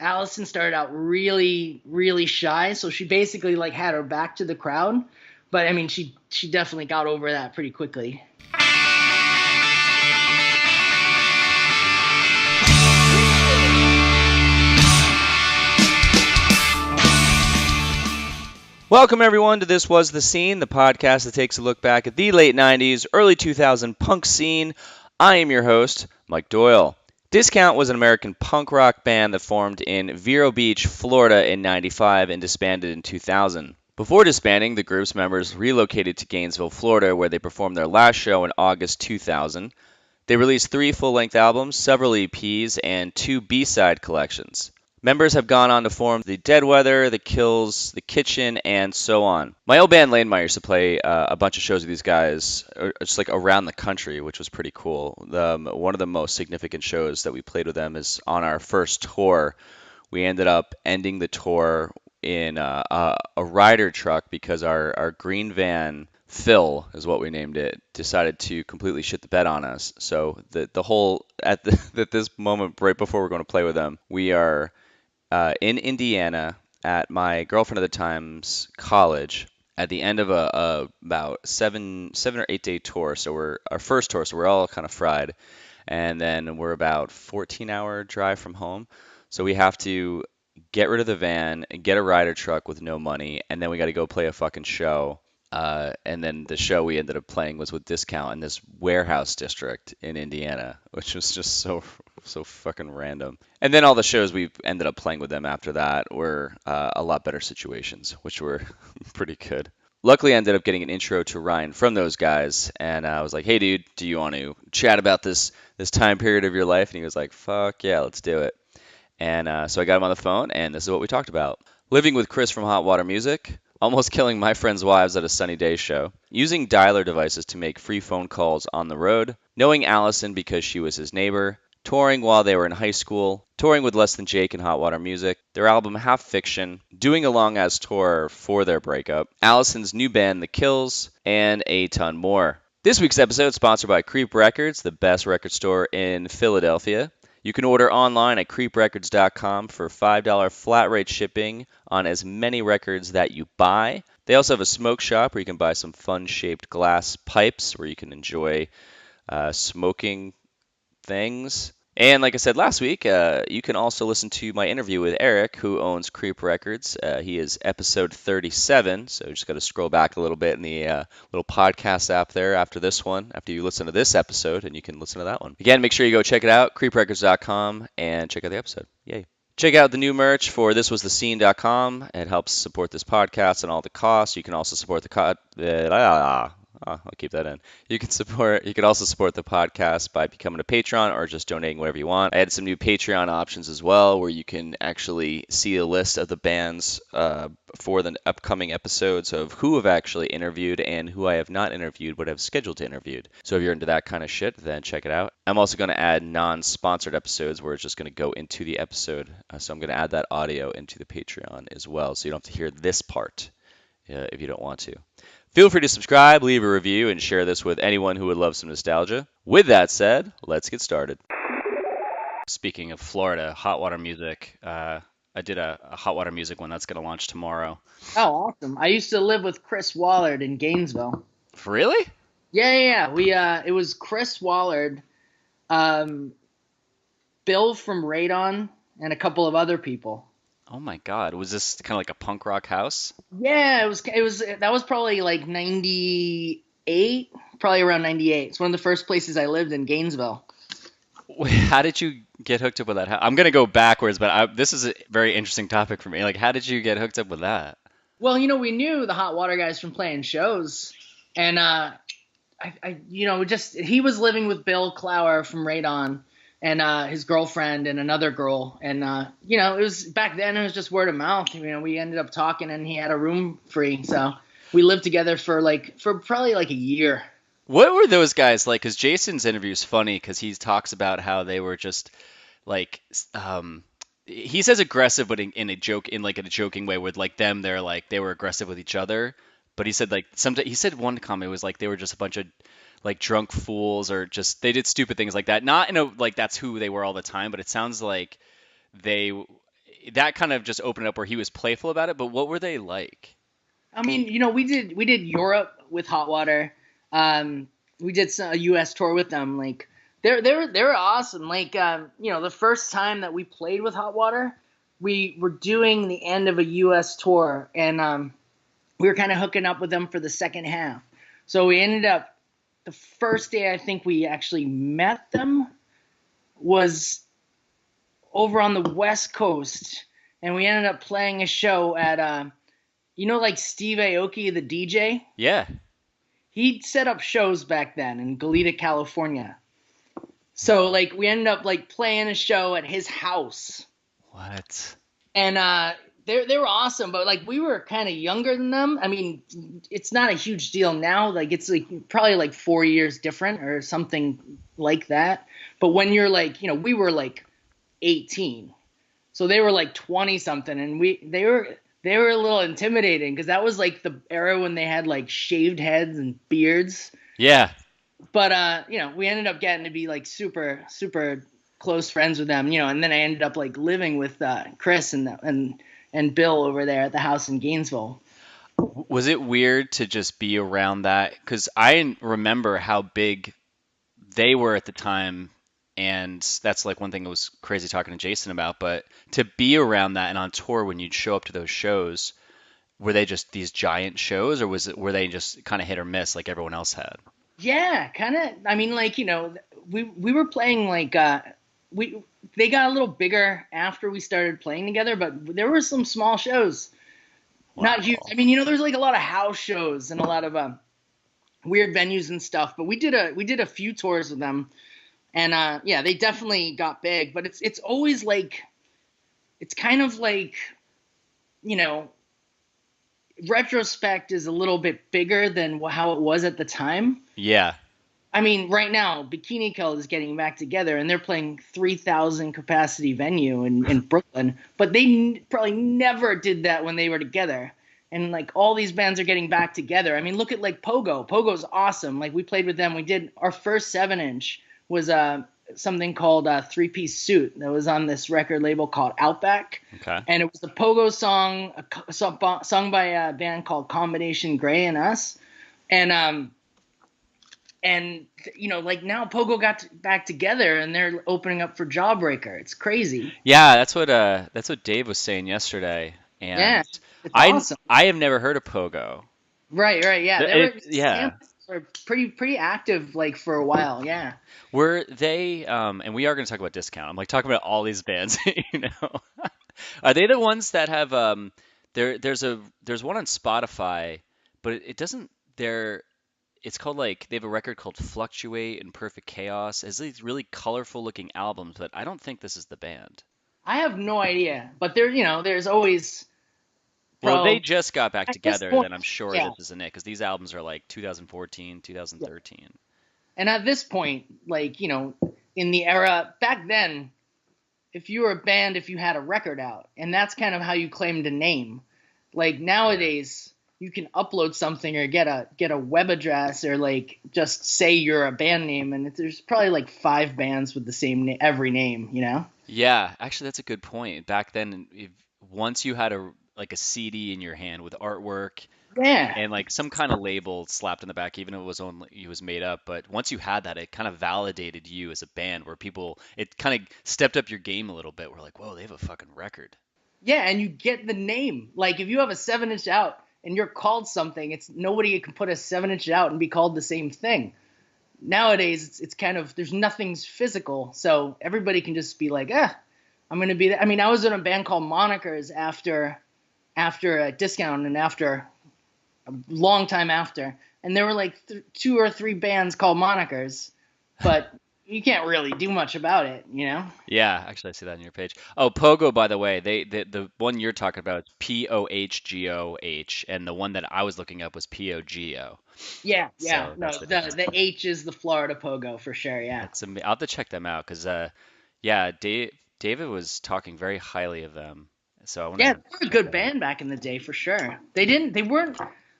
Allison started out really, really shy, so she basically like had her back to the crowd. But I mean, she definitely got over that pretty quickly. Welcome, everyone, to This Was the Scene, the podcast that takes a look back at the late 90s, early 2000 punk scene. I am your host, Mike Doyle. Discount was an American punk rock band that formed in Vero Beach, Florida in 95 and disbanded in 2000. Before disbanding, the group's members relocated to Gainesville, Florida, where they performed their last show in August 2000. They released 3 full-length albums, several EPs, and 2 B-side collections. Members have gone on to form the Dead Weather, the Kills, the Kitchen, and so on. My old band Lanemeyer used to play a bunch of shows with these guys, just like around the country, which was pretty cool. One of the most significant shows that we played with them is on our first tour. We ended up ending the tour in a rider truck because our green van, Phil is what we named it, decided to completely shit the bed on us. So the whole at this moment right before we're going to play with them, we are in Indiana at my girlfriend at the time's college at the end of a about 7 or 8 day tour. So we're our first tour, so we're all kind of fried, and then we're about 14-hour drive from home. So we have to get rid of the van and get a rider truck with no money, and then we got to go play a fucking show. And then the show we ended up playing was with Discount in this warehouse district in Indiana, which was just so fucking random. And then all the shows we ended up playing with them after that were a lot better situations, which were pretty good. Luckily, I ended up getting an intro to Ryan from those guys, and I was like, "Hey, dude, do you want to chat about this time period of your life?" And he was like, "Fuck yeah, let's do it." And so I got him on the phone, and this is what we talked about: living with Chris from Hot Water Music, almost killing my friends' wives at a Sunny Day show, using dialer devices to make free phone calls on the road, knowing Allison because she was his neighbor, touring while they were in high school, touring with Less Than Jake and Hot Water Music, their album Half Fiction, doing a long-ass tour for their breakup, Allison's new band The Kills, and a ton more. This week's episode is sponsored by Creep Records, the best record store in Philadelphia. You can order online at creeprecords.com for $5 flat rate shipping on as many records that you buy. They also have a smoke shop where you can buy some fun-shaped glass pipes where you can enjoy smoking things. And like I said last week, you can also listen to my interview with Eric, who owns Creep Records. He is episode 37, so you just got to scroll back a little bit in the little podcast app there after this one, after you listen to this episode, and you can listen to that one. Again, make sure you go check it out, creeprecords.com, and check out the episode. Yay. Check out the new merch for thiswasthescene.com. It helps support this podcast and all the costs. You can also support I'll keep that in. You can also support the podcast by becoming a patron or just donating whatever you want. I added some new Patreon options as well, where you can actually see a list of the bands for the upcoming episodes of who I've actually interviewed and who I have not interviewed but have scheduled to interview. So if you're into that kind of shit, then check it out. I'm also going to add non-sponsored episodes where it's just going to go into the episode. So I'm going to add that audio into the Patreon as well, so you don't have to hear this part if you don't want to. Feel free to subscribe, leave a review, and share this with anyone who would love some nostalgia. With that said, let's get started. Speaking of Florida, Hot Water Music, I did a Hot Water Music one that's going to launch tomorrow. Oh, awesome! I used to live with Chris Wallard in Gainesville. Really? Yeah. It was Chris Wallard, Bill from Radon, and a couple of other people. Oh my God, was this kind of like a punk rock house? Yeah, that was probably like 98, probably around 98. It's one of the first places I lived in Gainesville. How did you get hooked up with that house? I'm going to go backwards, but this is a very interesting topic for me. Like, how did you get hooked up with that? Well, we knew the Hot Water guys from playing shows, and he was living with Bill Clower from Radon, and his girlfriend and another girl. And, it was back then, it was just word of mouth. We ended up talking, and he had a room free. So we lived together for probably like a year. What were those guys like? Because Jason's interview is funny because he talks about how they were just like, he says aggressive, but in a joking way with like them, they're like, they were aggressive with each other. But he said like, he said one comment was like, they were just a bunch of like drunk fools, or just they did stupid things like that. Not in a like that's who they were all the time, but it sounds like that kind of just opened up where he was playful about it. But what were they like? I mean, we did Europe with Hot Water. Um, we did a U.S. tour with them. Like they were awesome. Like the first time that we played with Hot Water, we were doing the end of a U.S. tour, and we were kind of hooking up with them for the second half. So we ended up the first day I think we actually met them was over on the West Coast, and we ended up playing a show at like Steve Aoki, the DJ. Yeah. He set up shows back then in Goleta, California. So like we ended up like playing a show at his house. What? And they were awesome, but like we were kind of younger than them. I mean, it's not a huge deal now. Like it's like probably like 4 years different or something like that. But when you're like, we were like 18, so they were like 20 something, and they were a little intimidating because that was like the era when they had like shaved heads and beards. Yeah. But we ended up getting to be like super super close friends with them. And then I ended up like living with Chris and Bill over there at the house in Gainesville. Was it weird to just be around that? Because I remember how big they were at the time, and that's like one thing that was crazy talking to Jason about. But to be around that and on tour when you'd show up to those shows, were they just these giant shows, or were they just kind of hit or miss like everyone else had? Yeah, kind of. I mean, like we were playing like they got a little bigger after we started playing together, but there were some small shows, not huge. I mean, there's like a lot of house shows and a lot of weird venues and stuff. But we did a few tours with them, and yeah, they definitely got big. But it's always like it's kind of like retrospect is a little bit bigger than how it was at the time. Yeah. I mean, right now, Bikini Kill is getting back together, and they're playing 3,000 capacity venue in Brooklyn. But they probably never did that when they were together. And like all these bands are getting back together. I mean, look at like Pogo. Pogo's awesome. Like we played with them. We did our first 7-inch was something called Three-Piece Suit that was on this record label called Outback. Okay. And it was the Pogo song, sung by a band called Combination Gray and Us. And like now Pogo got back together and they're opening up for Jawbreaker. It's crazy. Yeah, that's what Dave was saying yesterday. And Yeah, it's awesome. I have never heard of Pogo. Right. Yeah, Yeah. they were pretty active like for a while. Yeah. Were they, and we are going to talk about Discount. I'm like talking about all these bands, Are they the ones that have, there's one on Spotify, but it doesn't, it's called like, they have a record called Fluctuate and Perfect Chaos. It's these really colorful looking albums, but I don't think this is the band. I have no idea, but there's always. Well, they just got back At this together, point, then I'm sure yeah. this isn't it, because these albums are like 2014, 2013. And at this point, like, in the era back then, if you were a band, if you had a record out, and that's kind of how you claimed a name. Like nowadays, you can upload something or get a web address or like just say you're a band name, and there's probably like 5 bands with the same every name, Yeah, actually, that's a good point. Back then, once you had a CD in your hand with artwork Yeah. and like some kind of label slapped in the back, even if it was made up, but once you had that, it kind of validated you as a band, where it kind of stepped up your game a little bit. We're like, whoa, they have a fucking record. Yeah, and you get the name. Like if you have a 7-inch out and you're called something, it's nobody can put a 7-inch out and be called the same thing. Nowadays, it's kind of there's nothing's physical, so everybody can just be like, I'm gonna be. I mean, I was in a band called Monikers after a Discount and after a long time after, and there were like 2 or 3 bands called Monikers, but you can't really do much about it, Yeah, actually, I see that on your page. Oh, Pogo, by the way, the one you're talking about is Pohgoh, and the one that I was looking up was Pogo. Yeah. So No, the H is the Florida Pogo for sure. Yeah. I'll have to check them out because, yeah, David was talking very highly of them. So I want Yeah, they were a good band back in the day for sure. They weren't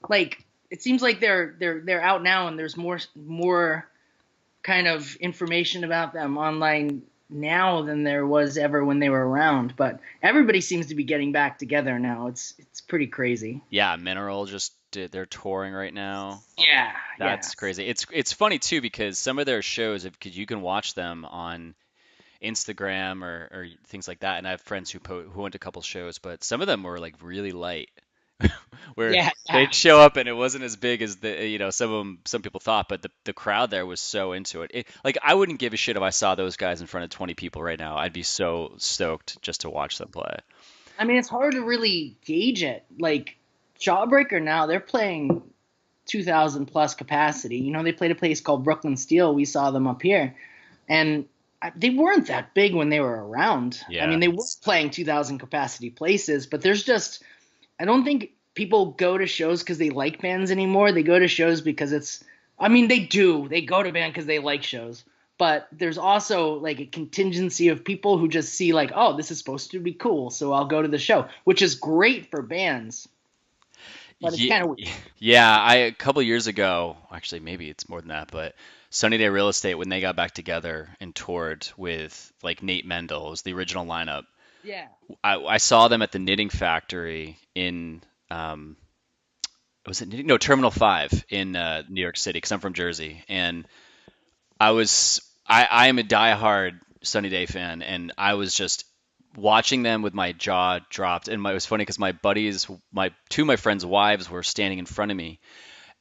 like. It seems like they're out now and there's more kind of information about them online now than there was ever when they were around. But everybody seems to be getting back together now. It's pretty crazy. Yeah, Mineral just did, they're touring right now. Yeah, yeah, That's crazy. It's funny too because some of their shows, if because you can watch them on Instagram or things like that, and I have friends who went to a couple shows, but some of them were like really light, where yeah, yeah. they'd show up and it wasn't as big as some of them some people thought, but the crowd there was so into it. Like I wouldn't give a shit if I saw those guys in front of 20 people right now. I'd be so stoked just to watch them play. I mean, it's hard to really gauge it. Like Jawbreaker now, they're playing 2,000 plus capacity. You know, they played a place called Brooklyn Steel. We saw them up here, and they weren't that big when they were around. I Yeah. mean, they were playing 2,000 capacity places, but there's just I don't think people go to shows because they like bands anymore. They go to shows because it's. I mean, they do. They go to band because they like shows. But there's also like a contingency of people who just see like, oh, this is supposed to be cool, so I'll go to the show, which is great for bands. But it's Yeah, kind of weird. yeah. A couple years ago, actually, maybe it's more than that, but Sunny Day Real Estate, when they got back together and toured with like Nate Mendel, was the original lineup. Yeah. I saw them at the Knitting Factory in, was it Knitting? No, Terminal 5 in New York City, because I'm from Jersey. And I am a diehard Sunny Day fan, and I was just watching them with my jaw dropped. And it was funny because two of my friends' wives were standing in front of me,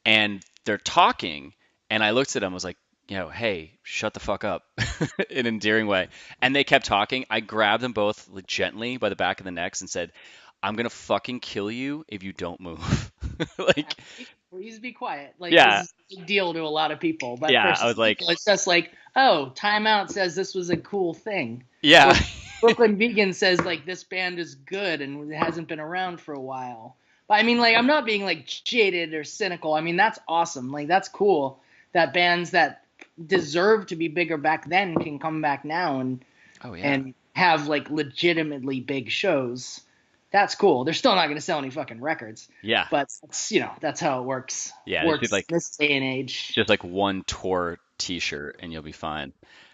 and they're talking, and I looked at them, I was like, hey, shut the fuck up, in an endearing way. And they kept talking. I grabbed them both like, gently by the back of the necks and said, I'm gonna fucking kill you if you don't move. Yeah, Like, please be quiet. Like this yeah, is a big deal to a lot of people, but for yeah. I some was like, people, it's just like, oh, Timeout says this was a cool thing, or yeah, Brooklyn Vegan says like this band is good and it hasn't been around for a while. But I mean, like, I'm not being like jaded or cynical. I mean, that's awesome. Like, that's cool that bands that deserve to be bigger back then can come back now oh yeah, and have like legitimately big shows. That's cool. They're still not going to sell any fucking records, yeah, but that's how it works. yeah. They did Works like in this day and age. just like one tour T-shirt and you'll be fine.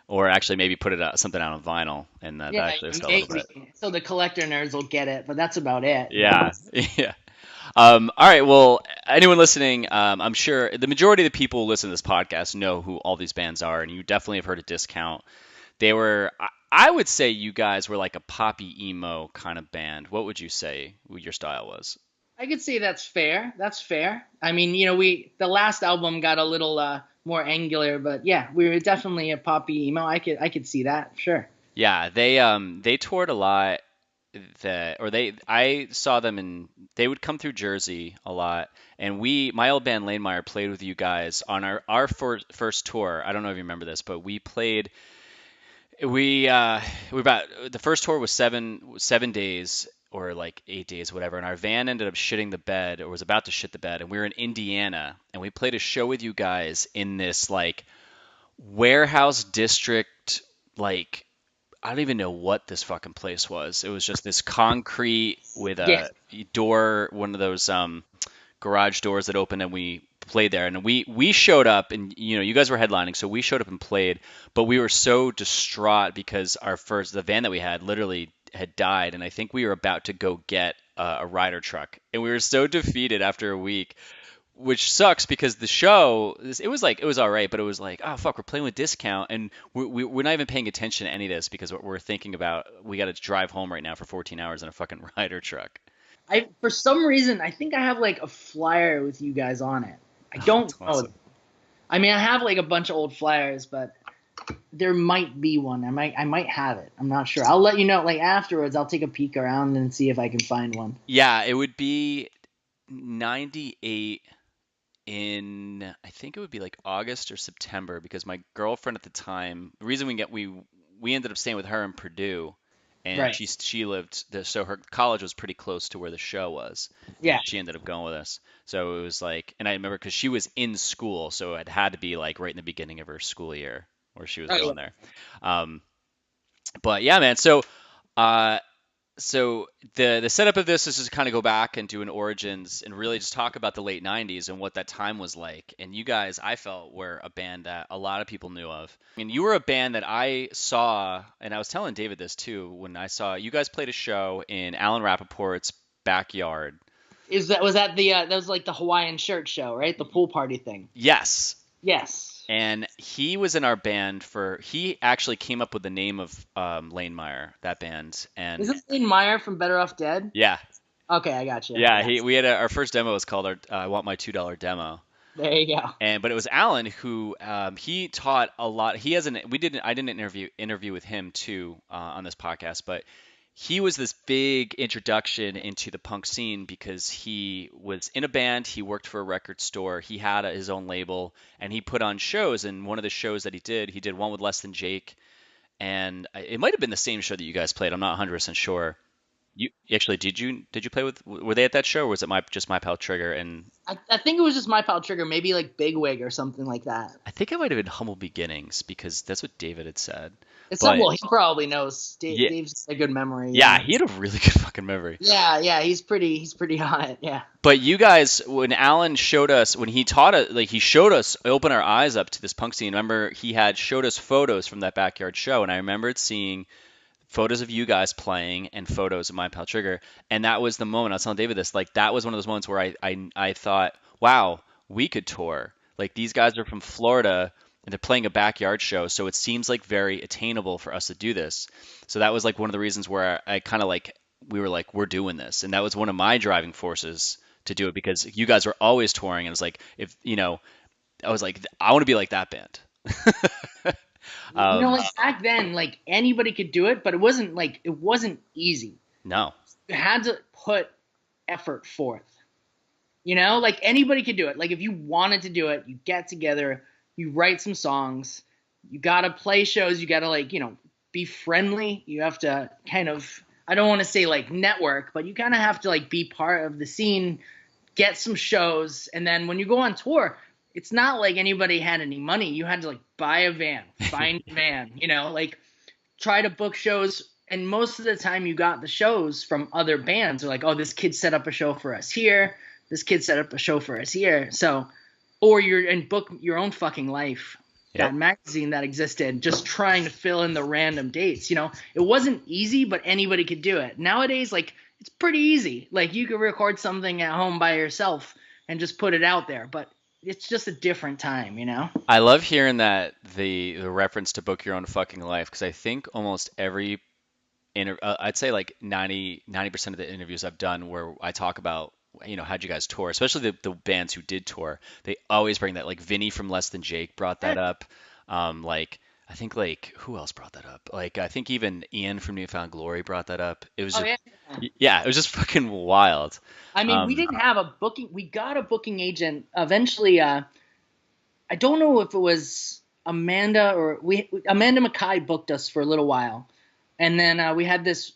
Or actually maybe put it out something out on vinyl and that Yeah, actually sell a little maybe. bit. So the collector nerds will get it, but that's about it. Yeah, yeah. All right. Well, anyone listening, I'm sure the majority of the people who listen to this podcast know who all these bands are, and you definitely have heard of Discount. They were, I would say, you guys were like a poppy emo kind of band. What would you say your style was? I could say that's fair. That's fair. I mean, we the last album got a little more angular, but yeah, we were definitely a poppy emo. I could see that. Sure. Yeah, they toured a lot. I saw them and they would come through Jersey a lot, and my old band Lanemeyer played with you guys on our first tour. I don't know if you remember this, but we about the first tour was 7 days or like 8 days, whatever, and our van ended up shitting the bed or was about to shit the bed, and we were in Indiana, and we played a show with you guys in this like warehouse district, like I don't even know what this fucking place was. It was just this concrete with Yeah. a door, one of those garage doors that open, and we played there. And we showed up, and you guys were headlining, so we showed up and played. But we were so distraught because the van that we had literally had died, and I think we were about to go get a rider truck, and we were so defeated after a week, which sucks because the show it was all right, but it was like, oh fuck, we're playing with Discount, and we're not even paying attention to any of this because we're thinking about we got to drive home right now for 14 hours in a fucking rider truck. I for some reason I think I have like a flyer with you guys on it. I Oh, don't that's know. awesome. I mean, I have like a bunch of old flyers, but there might be one. I might have it. I'm not sure. I'll let you know. Like afterwards, I'll take a peek around and see if I can find one. Yeah, it would be 98 in I think it would be like August or September because my girlfriend at the time, the reason we ended up staying with her in Purdue, and Right. she lived there, so her college was pretty close to where the show was, and Yeah. she ended up going with us. So it was like, and I remember because she was in school, so it had to be like right in the beginning of her school year where she was Oh yeah. going there. Um, but yeah, man. So. Uh, So the setup of this is just kind of go back and do an origins and really just talk about the late 90s and what that time was like. And you guys, I felt, were a band that a lot of people knew of. I mean, you were a band that I saw, and I was telling David this too, when I saw you guys played a show in Alan Rappaport's backyard. Was that the that was like the Hawaiian shirt show, right? The pool party thing. Yes. Yes. And he was in our band he actually came up with the name of Lane Meyer, that band. Is And this Lane Meyer from Better Off Dead? yeah, Okay, I got you. yeah, Yeah. we had our first demo was called I Want My $2 Demo. There you go. But it was Alan who he taught a lot. He hasn't. I didn't interview with him too on this podcast, but he was this big introduction into the punk scene because he was in a band. He worked for a record store. He had his own label, and he put on shows. And one of the shows that he did one with Less Than Jake, and it might have been the same show that you guys played. I'm not 100% sure. You actually did you play with? Were they at that show, or was it just my pal Trigger? And I think it was just My Pal Trigger, maybe like Bigwig or something like that. I think it might have been Humble Beginnings because that's what David had said. It's But well, he probably knows. yeah, Dave's a good memory. yeah, he had a really good fucking memory. Yeah, he's pretty on it. Yeah. But you guys, when Alan showed us, when he taught us, like he showed us, open our eyes up to this punk scene. Remember, he had showed us photos from that backyard show, and I remembered seeing photos of you guys playing and photos of My Pal Trigger, and that was the moment. I was telling David this, like that was one of those moments where I thought, wow, we could tour. Like these guys are from Florida and they're playing a backyard show, so it seems like very attainable for us to do this. So that was like one of the reasons where I kind of like we were like we're doing this, and that was one of my driving forces to do it because you guys were always touring, and it's like if I was like I want to be like that band. Like back then, like anybody could do it, but it wasn't easy. No. You had to put effort forth. Like anybody could do it. Like if you wanted to do it, you get together, you write some songs, you gotta play shows, you gotta be friendly. You have to kind of, I don't want to say like network, but you kind of have to like be part of the scene, get some shows, and then when you go on tour, it's not like anybody had any money. You had to like buy a van, find a van, like try to book shows. And most of the time you got the shows from other bands. They're like, oh, this kid set up a show for us here. This kid set up a show for us here. So, or you're in Book Your Own Fucking Life, Yep. that magazine that existed, just trying to fill in the random dates. It wasn't easy, but anybody could do it. Nowadays, like, it's pretty easy. Like, you could record something at home by yourself and just put it out there. But it's just a different time, I love hearing that the reference to Book Your Own Fucking Life because I think almost every I'd say like 90% of the interviews I've done where I talk about how'd you guys tour, especially the bands who did tour, they always bring that. Like Vinny from Less Than Jake brought that up. Like I think like who else brought that up? Like I think even Ian from Newfound Glory brought that up. It was Oh, just, yeah. yeah, it was just fucking wild. I mean, we didn't have a booking. We got a booking agent eventually. I don't know if it was Amanda or Amanda Mackay booked us for a little while, and then we had this,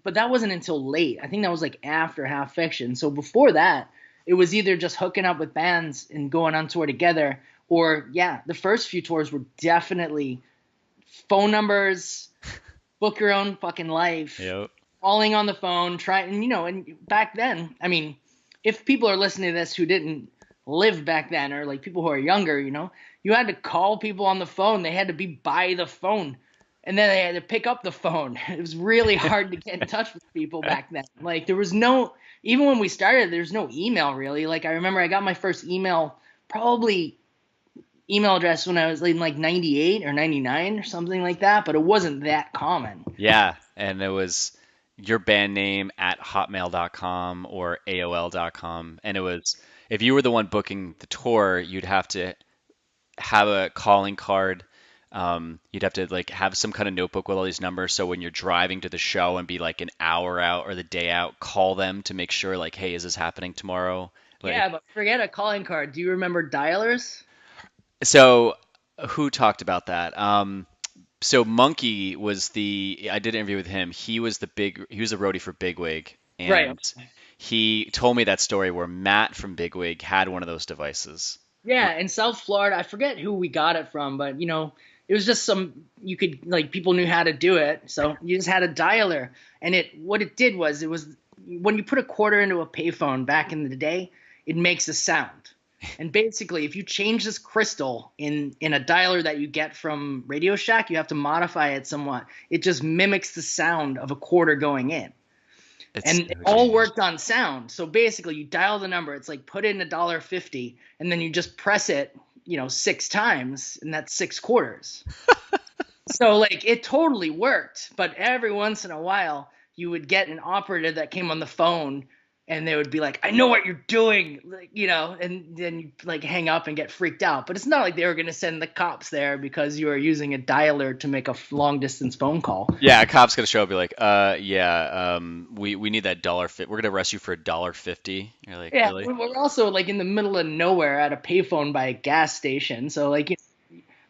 but that wasn't until late. I think that was like after Half Fiction. So before that, it was either just hooking up with bands and going on tour together, or the first few tours were definitely phone numbers, book your own fucking life. Yep. Calling on the phone, trying, and back then, I mean, if people are listening to this who didn't live back then, or like people who are younger, you had to call people on the phone. They had to be by the phone, and then they had to pick up the phone. It was really hard to get in touch with people back then. Like there was even when we started, there's no email really. Like I remember I got my first email address when I was in like 98 or 99 or something like that, but it wasn't that common. Yeah, and it was your band name at hotmail.com or AOL.com. And it was, if you were the one booking the tour, you'd have to have a calling card. You'd have to like have some kind of notebook with all these numbers. So when you're driving to the show and be like an hour out or the day out, call them to make sure like, hey, is this happening tomorrow? Like, Yeah, but forget a calling card. Do you remember dialers? so who talked about that? So Monkey was I did an interview with him. He was a roadie for Bigwig, and Right. he told me that story where Matt from Bigwig had one of those devices. Yeah, in South Florida, I forget who we got it from, but It was just you could like people knew how to do it, so you just had a dialer, and what it did was it was when you put a quarter into a payphone back in the day, it makes a sound. And basically, if you change this crystal in a dialer that you get from Radio Shack, you have to modify it somewhat. It just mimics the sound of a quarter going in. It's And it all worked on sound. So basically, you dial the number. It's like put in $1.50, and then you just press it, 6 times, and that's 6 quarters. So like it totally worked. But every once in a while, you would get an operator that came on the phone, and they would be like, "I know what you're doing," like, and then you like hang up and get freaked out. But it's not like they were going to send the cops there because you were using a dialer to make a long distance phone call. Yeah, a cop's gonna show up and be like, yeah, we need that dollar fit. We're gonna arrest you for $1.50. You're like, Yeah, really? we're also like in the middle of nowhere at a payphone by a gas station. So like,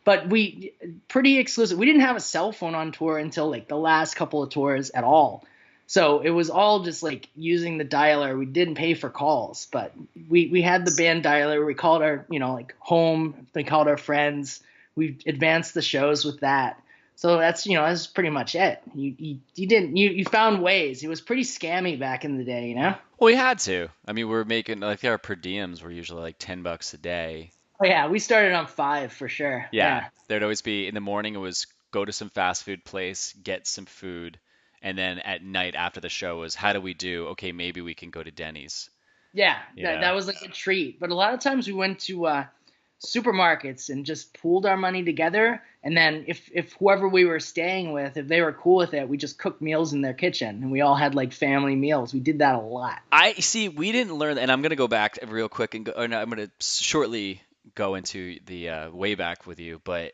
but we pretty exclusive. We didn't have a cell phone on tour until like the last couple of tours at all. So it was all just like using the dialer. We didn't pay for calls, but we had the band dialer. We called our, like home. They called our friends. We advanced the shows with that. So that's pretty much it. You found ways. It was pretty scammy back in the day. Well, we had to. I mean, we're making like our per diems were usually like $10 a day. Oh yeah, we started on 5 for sure. Yeah, Yeah. there'd always be in the morning. It was go to some fast food place, get some food, and then at night after the show was how do we do? Okay, maybe we can go to Denny's. Yeah, You that know? that was like a treat. But a lot of times we went to supermarkets and just pooled our money together. And then if whoever we were staying with, if they were cool with it, we just cooked meals in their kitchen, and we all had like family meals. We did that a lot. I see. We didn't learn, and I'm gonna go back real quick and go. Or no, I'm gonna shortly go into the way back with you. But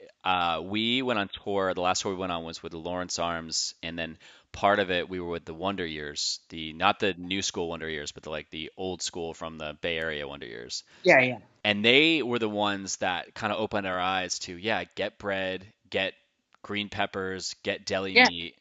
we went on tour. The last tour we went on was with the Lawrence Arms, and then part of it we were with the Wonder Years, the not the new school Wonder Years, but the old school from the Bay Area Wonder Years. Yeah, yeah, And they were the ones that kind of opened our eyes to, yeah, get bread, get green peppers, get deli yeah. meat.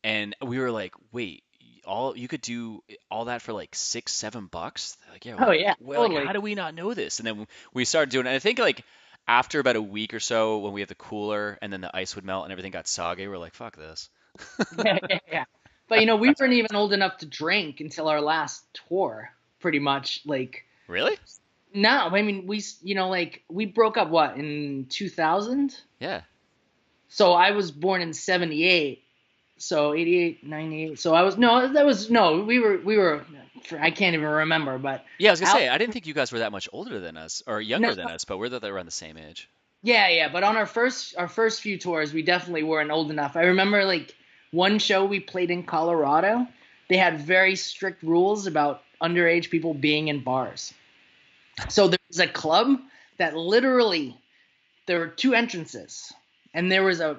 And we were like, wait, all you could do all that for like $6, $7? They're like, yeah, Oh yeah, well, like, totally. how do we not know this? And then we started doing it. And I think like after about a week or so, when we had the cooler and then the ice would melt and everything got soggy, we're like, fuck this. Yeah, yeah, yeah. But we weren't even old enough to drink until our last tour, pretty much. Like, Really? no, I mean, like we broke up what in 2000. Yeah. So I was born in 78. So 88, 98. So I was no, that was no. We were. I can't even remember, but Yeah, I was gonna Al, say, I didn't think you guys were that much older than us or no, younger than us, but we're that they were around the same age. yeah, yeah. But on our first few tours, we definitely weren't old enough. I remember like one show we played in Colorado. They had very strict rules about underage people being in bars. So there was a club that literally there were 2 entrances, and there was a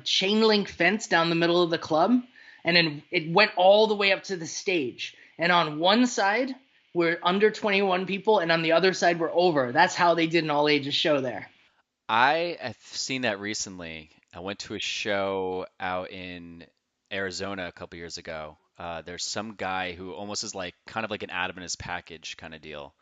chain link fence down the middle of the club, and then it went all the way up to the stage. And on one side were under 21 people, and on the other side were over. That's how they did an all ages show there. I have seen that recently. I went to a show out in Arizona a couple years ago. There's some guy who almost is like kind of like an Adam and his package kind of deal.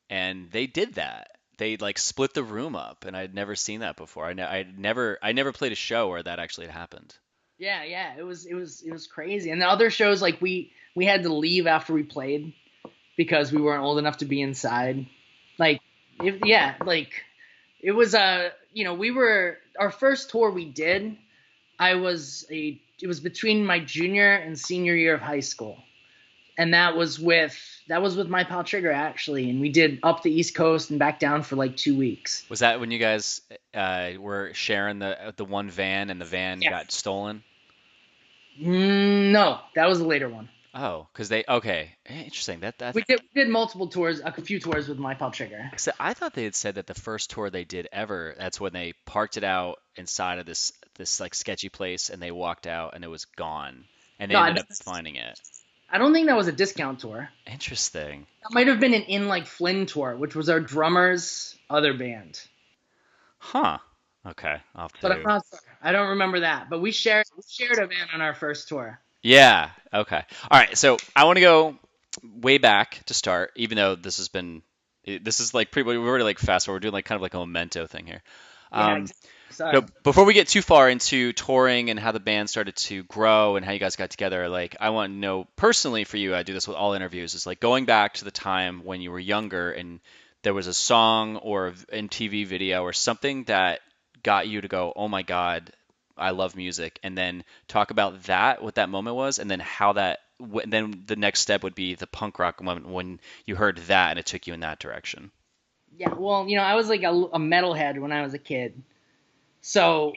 And they did that. They like split the room up, and I'd never seen that before. I never played a show where that actually had happened. Yeah, yeah, it was crazy. And the other shows like we had to leave after we played because we weren't old enough to be inside. Like, yeah, like it was we were our first tour we did. It was between my junior and senior year of high school, and that was with my pal Trigger actually, and we did up the East Coast and back down for like 2 weeks. Was that when you guys were sharing the one van and the van Yeah. got stolen? No, that was a later one. Oh, because they okay, interesting. That We did multiple tours, a few tours with my pal Trigger. So I thought they had said that the first tour they did ever, that's when they parked it out inside of this like sketchy place and they walked out and it was gone. And they No, ended up finding it. I don't think that was a discount tour. Interesting. That might have been an In Like Flynn tour, which was our drummer's other band. Huh. Okay. I'll have But I'm to. not sure. I don't remember that. But we shared a van on our first tour. Yeah. Okay. All right. So I want to go way back to start, even though this is like pretty, we're already like fast forward. We're doing like kind of like a memento thing here. Yeah, Um, Sorry. So before we get too far into touring and how the band started to grow and how you guys got together, like I want to know personally for you, I do this with all interviews, is like going back to the time when you were younger and there was a song or an MTV video or something that got you to go, oh my God, I love music, and then talk about that, what that moment was, and then how that, then the next step would be the punk rock moment when you heard that and it took you in that direction. Yeah, well, I was like a metalhead when I was a kid. So,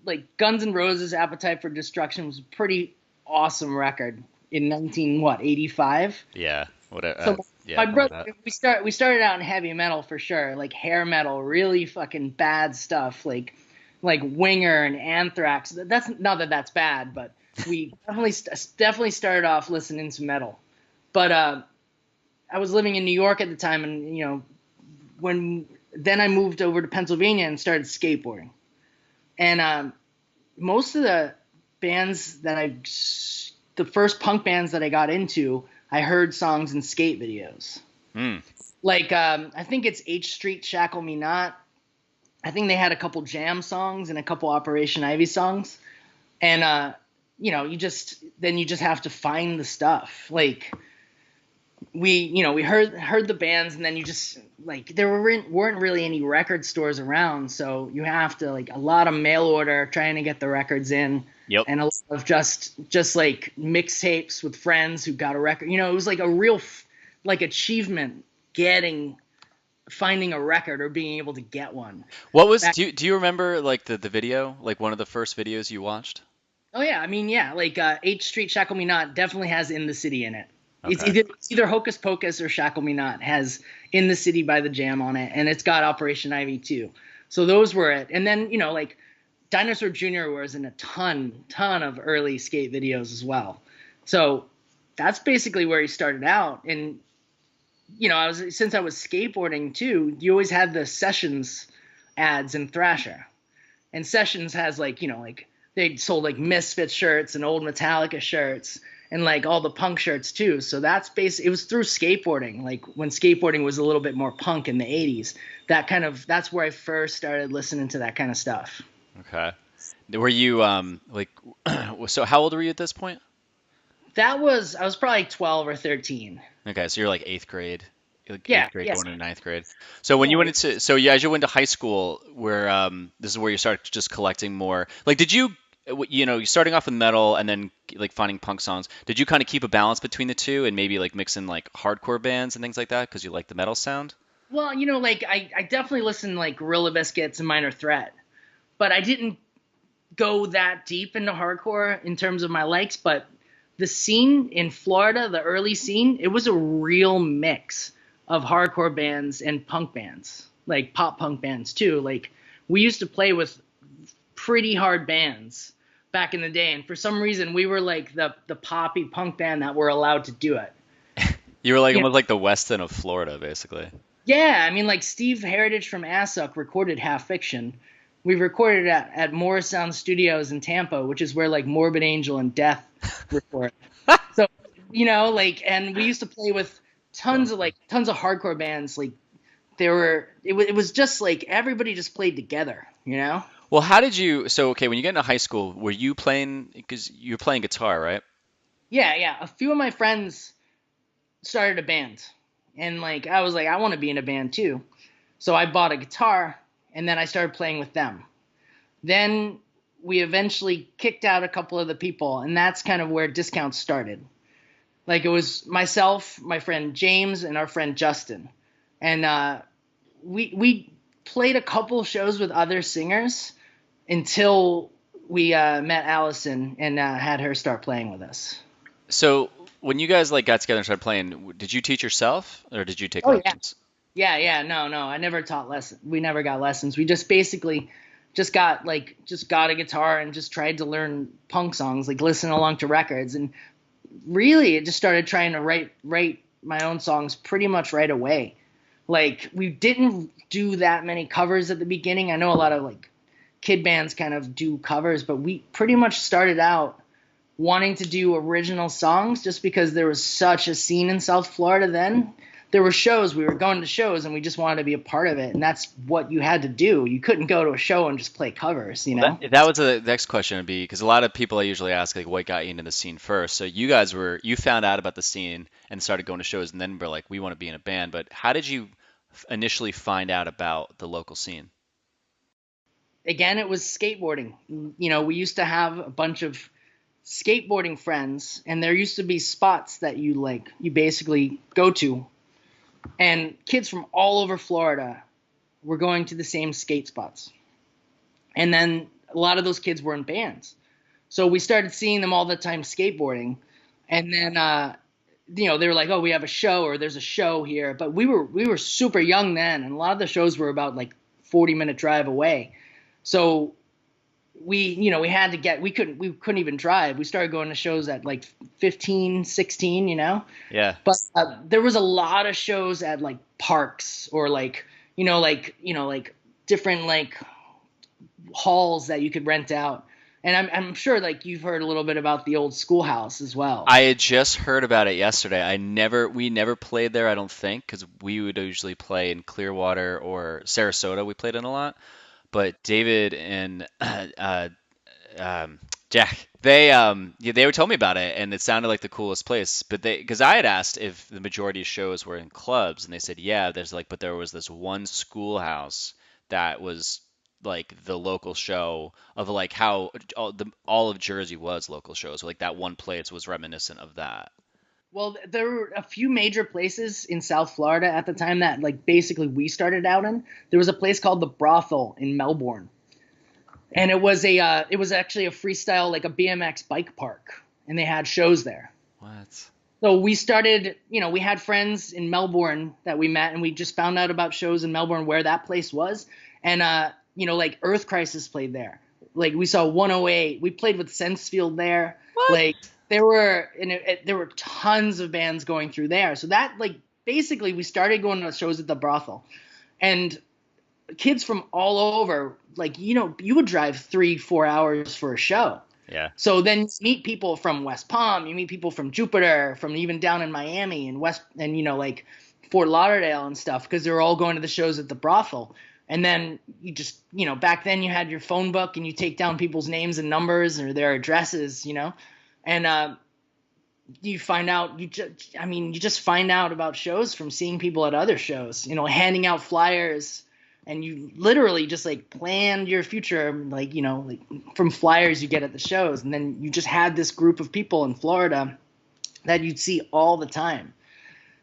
like Guns N' Roses' Appetite for Destruction was a pretty awesome record in 1985. Yeah, whatever. So Yeah, I my remember brother, that. we started out in heavy metal for sure, like hair metal, really fucking bad stuff, like Winger and Anthrax. That's not that that's bad, but we definitely started off listening to metal. But I was living in New York at the time, and when then I moved over to Pennsylvania and started skateboarding. And most of the bands the first punk bands that I got into, I heard songs in skate videos. Hmm. Like I think it's H Street Shackle Me Not. I think they had a couple Jam songs and a couple Operation Ivy songs. And you just have to find the stuff. Like we heard the bands, and then you just like weren't really any record stores around, so you have to like a lot of mail order trying to get the records in. Yep. And a lot of just like mixtapes with friends who got a record. It was like a real like achievement finding a record or being able to get one. What was do you remember like the video, like one of the first videos you watched? Oh yeah, I mean yeah, like H Street Shackle Me Not definitely has In the City in it. It's Okay. either Hocus Pocus or Shackle Me Not has In the City by the Jam on it, and it's got Operation Ivy too. So those were it. And then like Dinosaur Jr. was in a ton of early skate videos as well. So that's basically where he started out. And since I was skateboarding too, you always had the Sessions ads in Thrasher. And Sessions has like they sold like Misfits shirts and old Metallica shirts and like all the punk shirts too. So that's it was through skateboarding, like when skateboarding was a little bit more punk in the 80s. That's where I first started listening to that kind of stuff. Okay. Were you like so how old were you at this point? I was probably 12 or 13. Okay, so you're like eighth grade. Like Yeah, eighth grade yes. going into ninth grade. So when you Yeah. went into so yeah, as you went to high school, where this is where you started just collecting more. Like, did you starting off with metal and then like finding punk songs? Did you kind of keep a balance between the two and maybe like mix in like hardcore bands and things like that because you like the metal sound? Well, like I definitely listened like Gorilla Biscuits and Minor Threat, but I didn't go that deep into hardcore in terms of my likes. But the scene in Florida, the early scene, it was a real mix of hardcore bands and punk bands, like pop punk bands too. Like we used to play with pretty hard bands back in the day, and for some reason we were like the poppy punk band that were allowed to do it. You were like You know, almost like the Weston of Florida, basically. yeah, I mean like Steve Heritage from Assuck recorded Half Fiction. We recorded at Morrisound Studios in Tampa, which is where like Morbid Angel and Death record. So and we used to play with tons of hardcore bands. Like it was just like everybody just played together. Well, how did you? So okay, when you get into high school, were you playing? Because you're playing guitar, right? Yeah. A few of my friends started a band, and like I was like, I want to be in a band too. So I bought a guitar, and then I started playing with them. Then we eventually kicked out a couple of the people, and that's kind of where Discounts started. Like it was myself, my friend James, and our friend Justin, and we played a couple shows with other singers until we met Allison and had her start playing with us. So when you guys like got together and started playing, did you teach yourself or did you take Oh yeah. lessons? Yeah. No. I never taught lessons. We never got lessons. We just basically just got a guitar and just tried to learn punk songs, like listen along to records. And really it just started trying to write my own songs pretty much right away. Like we didn't do that many covers at the beginning. I know a lot of like kid bands kind of do covers, but we pretty much started out wanting to do original songs just because there was such a scene in South Florida then there were shows, we were going to shows, and we just wanted to be a part of it, and that's what you had to do. You couldn't go to a show and just play covers, you Well, know. that was the next question would be because a lot of people I usually ask like what got you into the scene first. So you guys you found out about the scene and started going to shows and then were like we want to be in a band. But how did you initially find out about the local scene? Again, it was skateboarding. You know, we used to have a bunch of skateboarding friends, and there used to be spots that you basically go to, and kids from all over Florida were going to the same skate spots. And then a lot of those kids were in bands. So we started seeing them all the time skateboarding. And then they were like, "Oh, we have a show, or there's a show here." But we were super young then, and a lot of the shows were about like 40-minute drive away. So we had to we couldn't even drive. We started going to shows at like 15, 16, Yeah. But there was a lot of shows at like parks, or like different like halls that you could rent out. And I'm sure like you've heard a little bit about the old schoolhouse as well. I had just heard about it yesterday. We never played there, I don't think, because we would usually play in Clearwater or Sarasota. We played in a lot. But David and Jack, they would tell me about it, and it sounded like the coolest place. But because I had asked if the majority of shows were in clubs, and they said yeah. But there was this one schoolhouse that was like the local show of like how all of Jersey was local shows. Like that one place was reminiscent of that. Well, there were a few major places in South Florida at the time that like basically we started out in. There was a place called the Brothel in Melbourne, and it was actually a freestyle, like a BMX bike park, and they had shows there. What? So we started, we had friends in Melbourne that we met, and we just found out about shows in Melbourne where that place was. And like Earth Crisis played there. Like we saw 108. We played with Sensefield there. What? Like there were tons of bands going through there. So that like basically we started going to shows at the Brothel, and kids from all over, like you would drive 3-4 hours for a show. Yeah. So then you meet people from West Palm, you meet people from Jupiter, from even down in Miami and like Fort Lauderdale and stuff, because they were all going to the shows at the Brothel. And then you just, back then you had your phone book and you take down people's names and numbers or their addresses, and you find out, you just find out about shows from seeing people at other shows, handing out flyers. And you literally just like planned your future, like from flyers you get at the shows. And then you just had this group of people in Florida that you'd see all the time.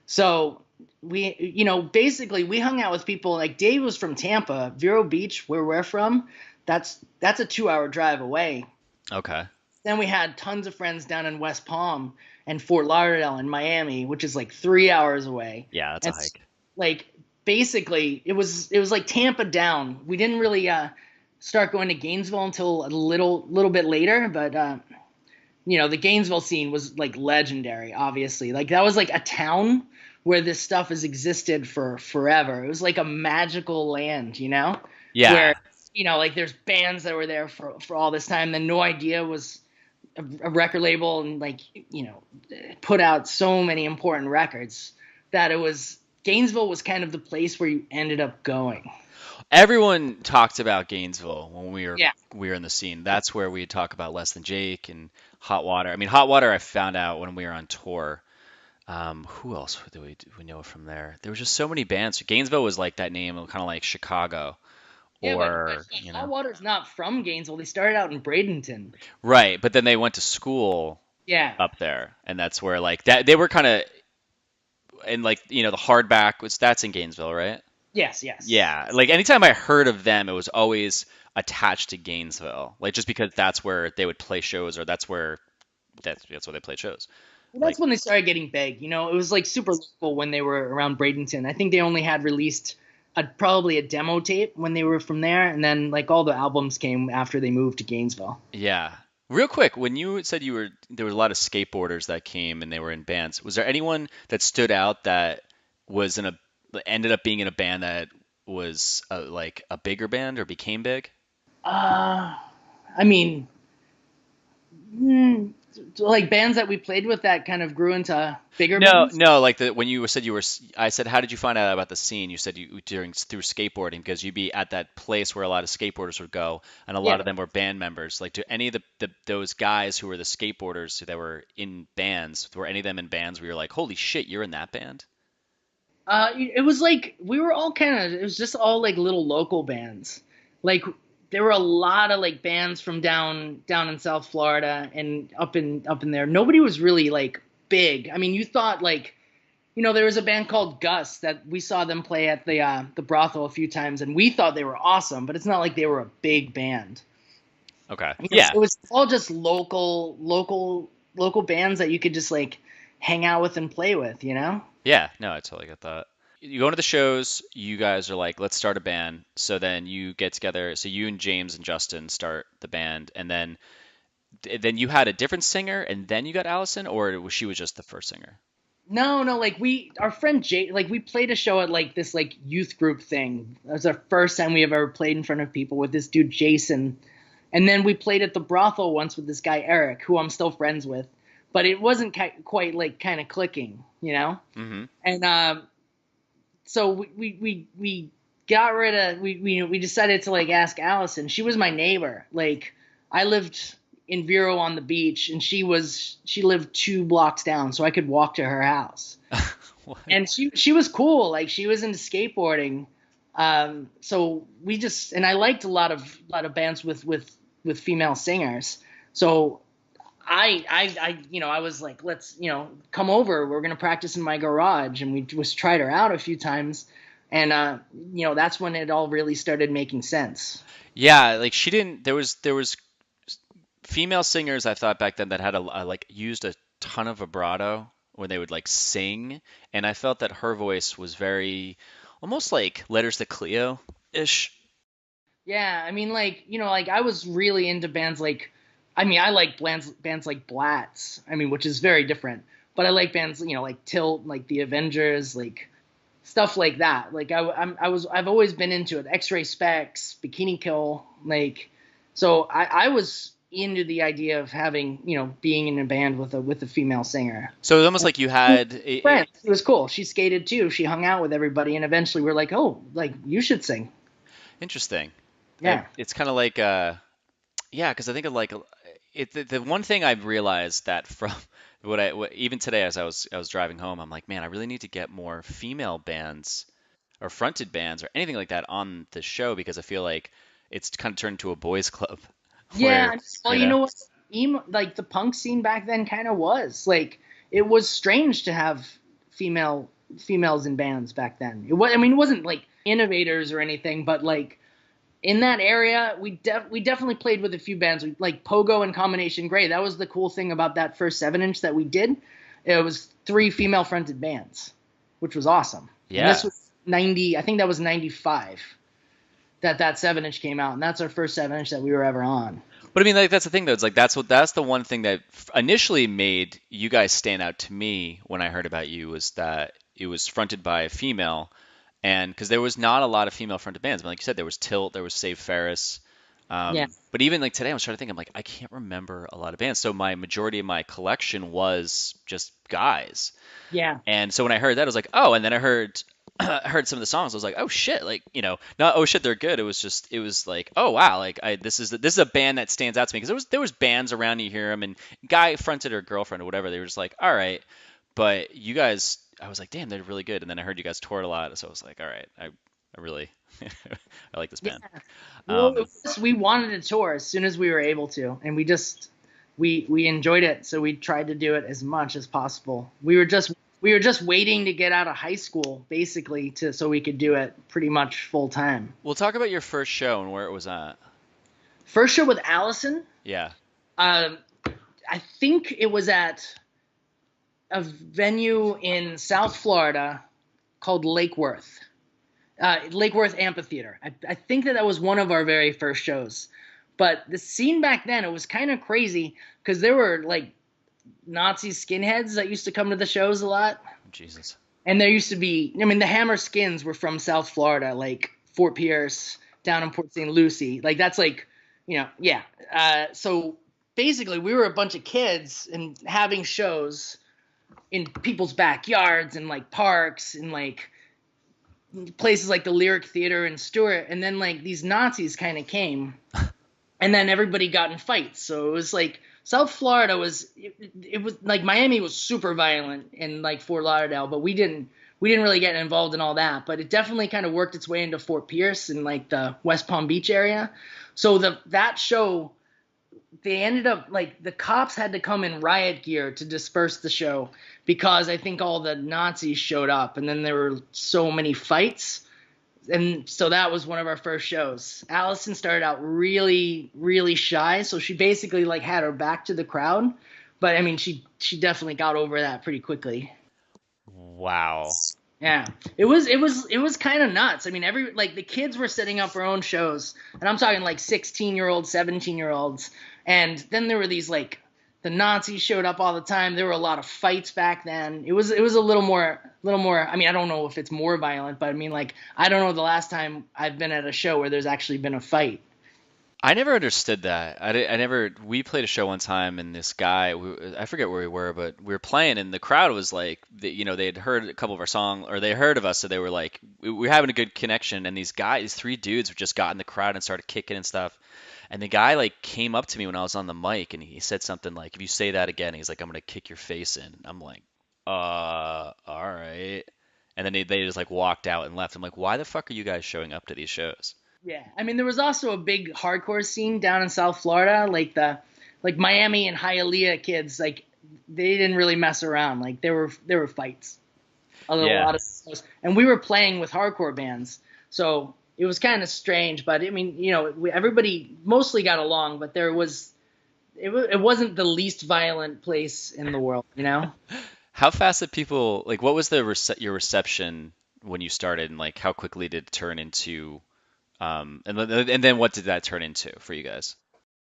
So basically we hung out with people. Like Dave was from Tampa. Vero Beach, where we're from, that's a 2-hour drive away. Okay. Then we had tons of friends down in West Palm and Fort Lauderdale and Miami, which is like 3 hours away. Yeah, that's a hike. Like basically it was like Tampa down. We didn't really start going to Gainesville until a little bit later, but the Gainesville scene was like legendary, obviously. Like that was like a town where this stuff has existed for forever. It was like a magical land, Yeah. Where like there's bands that were there for all this time. Then No Idea was a record label, and like put out so many important records that Gainesville was kind of the place where you ended up going. Everyone talked about Gainesville when we were in the scene. That's where we talk about Less Than Jake and Hot Water. I mean, Hot Water I found out when we were on tour. Who else do we know from there? There was just so many bands. Gainesville was like that name, kind of like Chicago, Yeah, or but Hot Water's not from Gainesville. They started out in Bradenton. Right, but then they went to school up there, and that's where like that they were kind of, and like the Hardback that's in Gainesville, right? Yes. Yeah, like anytime I heard of them, it was always attached to Gainesville, like just because that's where they would play shows, or that's where they played shows. Well, that's when they started getting big. It was like super local when they were around Bradenton. I think they only had released probably a demo tape when they were from there, and then like all the albums came after they moved to Gainesville. Yeah. Real quick, when you said there were a lot of skateboarders that came and they were in bands, was there anyone that stood out that was ended up being in a band that was like a bigger band or became big? I mean, like bands that we played with that kind of grew into bigger No, bands. no, like when you said I said, how did you find out about the scene? You said you through skateboarding because you'd be at that place where a lot of skateboarders would go, and a lot Yeah. of them were band members. Like, do any of those guys who were the skateboarders that were in bands, were any of them in bands where you're like, holy shit, you're in that band? It was like we were all it was just all like little local bands. Like there were a lot of like bands from down in South Florida and up in there. Nobody was really like big. I mean, you thought like, there was a band called Gus that we saw them play at the brothel a few times, and we thought they were awesome, but it's not like they were a big band. Okay. So Yeah. it was all just local bands that you could just like hang out with and play with. Yeah. No, I totally get that. You go into the shows, you guys are like, let's start a band. So then you get together. So you and James and Justin start the band, and then you had a different singer, and then you got Allison, or she was just the first singer? No, no, like our friend Jay, like we played a show at like this like youth group thing. That was our first time we have ever played in front of people with this dude Jason. And then we played at the brothel once with this guy Eric, who I'm still friends with. But it wasn't quite like kind of clicking. Mm-hmm. And so we got rid of we decided to like ask Allison. She was my neighbor. Like I lived in Vero on the beach, and she lived 2 blocks down, so I could walk to her house. What? And she was cool. Like she was into skateboarding. So and I liked a lot of bands with female singers. So I was like, let's come over. We're gonna practice in my garage, and we just tried her out a few times, and that's when it all really started making sense. Yeah, like she didn't. There was female singers I thought back then that had like used a ton of vibrato when they would like sing, and I felt that her voice was very almost like Letters to Cleo ish. Yeah, I mean, like I was really into bands like, I mean, I like bands like Blatz. I mean, which is very different, but I like bands, like Tilt, like the Avengers, like stuff like that. Like I've always been into it. X-Ray Specs, Bikini Kill, like, so I was into the idea of having, being in a band with a female singer. So it was almost like you had Friends. It was cool. She skated too. She hung out with everybody, and eventually we're like, oh, like you should sing. interesting. Yeah. It's kind of like yeah, because I think of like the one thing I've realized that from even today as I was driving home, I'm like, man, I really need to get more female bands or fronted bands or anything like that on the show because I feel like it's kind of turned into a boys club where Yeah, well, you know what? Like the punk scene back then kind of was like it was strange to have females in bands back then. It was, I mean, it wasn't like innovators or anything, but like in that area, we definitely played with a few bands like Pogo and Combination Gray. That was the cool thing about that first 7-inch that we did. It was 3 female fronted bands, which was awesome. And yeah. this was 90, I think that was 95 that 7-inch came out, and that's our first 7-inch that we were ever on. But I mean, like that's the thing though. It's like that's the one thing that initially made you guys stand out to me when I heard about you was that it was fronted by a female, and because there was not a lot of female fronted bands. But like you said, there was Tilt, there was Save Ferris. Yeah. But even like today, I was trying to think. I'm like, I can't remember a lot of bands. So my majority of my collection was just guys. Yeah. And so when I heard that, I was like, oh. And then I heard I heard some of the songs. I was like, oh shit, like not oh shit, they're good. It was like, oh wow, like this is a band that stands out to me because there was bands around you hear them and guy fronted or girlfriend or whatever. They were just like, all right, but you guys, I was like, damn, they're really good. And then I heard you guys toured a lot, so I was like, all right, I really I like this band. Yeah. Well, Um, we wanted to tour as soon as we were able to, and we enjoyed it, so we tried to do it as much as possible. We were just waiting to get out of high school, basically, so we could do it pretty much full time. we'll talk about your first show and where it was at. First show with Allison, Yeah. I think it was at a venue in South Florida called Lake Worth. Lake Worth Amphitheater. I think that was one of our very first shows. But the scene back then, it was kind of crazy because there were like Nazi skinheads that used to come to the shows a lot. Jesus. And there used to be, I mean, the Hammer Skins were from South Florida, like Fort Pierce, down in Port St. Lucie. Like that's like, yeah. So basically we were a bunch of kids and having shows in people's backyards and like parks and like places like the Lyric Theater in Stewart, and then like these Nazis kind of came, and then everybody got in fights. So it was like South Florida was it was like Miami was super violent and like Fort Lauderdale, but we didn't really get involved in all that. But it definitely kind of worked its way into Fort Pierce and like the West Palm Beach area. So that show, they ended up like the cops had to come in riot gear to disperse the show because I think all the Nazis showed up, and then there were so many fights. And so that was one of our first shows. Allison started out really, really shy, so she basically like had her back to the crowd. But I mean, she definitely got over that pretty quickly. Wow. Yeah, it was kind of nuts. I mean, like the kids were setting up their own shows, and I'm talking like 16-year-olds, 17-year-olds, and then there were these like the Nazis showed up all the time. There were a lot of fights back then. It was a little more. I mean, I don't know if it's more violent, but I mean, like I don't know the last time I've been at a show where there's actually been a fight. I never understood that. I never. We played a show one time, and this guy, I forget where we were, but we were playing, and the crowd was like, they had heard a couple of our songs, or they heard of us, so they were like, we were having a good connection, and these guys, these three dudes, just got in the crowd and started kicking and stuff, and the guy like came up to me when I was on the mic, and he said something like, if you say that again, he's like, I'm gonna kick your face in. I'm like, all right, and then they just like walked out and left. I'm like, why the fuck are you guys showing up to these shows? Yeah, I mean, there was also a big hardcore scene down in South Florida, like Miami and Hialeah kids, like they didn't really mess around. Like there were fights, Yeah. lot of, and we were playing with hardcore bands, so it was kind of strange. But I mean, everybody mostly got along, but it wasn't the least violent place in the world, you know. How fast did people like? What was your reception when you started, and like how quickly did it turn into? And then what did that turn into for you guys?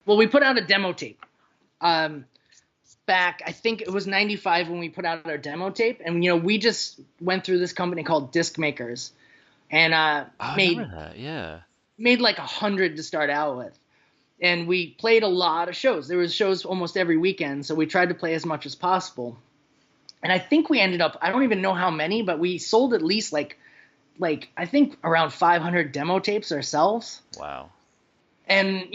Well, we put out a demo tape. Um, Back, I think it was 95 when we put out our demo tape, and we just went through this company called Disc Makers, and Oh, I made remember that. Yeah. made like 100 to start out with, and we played a lot of shows. There was shows almost every weekend, so we tried to play as much as possible. And I think we ended up, I don't even know how many, but we sold at least like I think around 500 demo tapes ourselves. Wow. And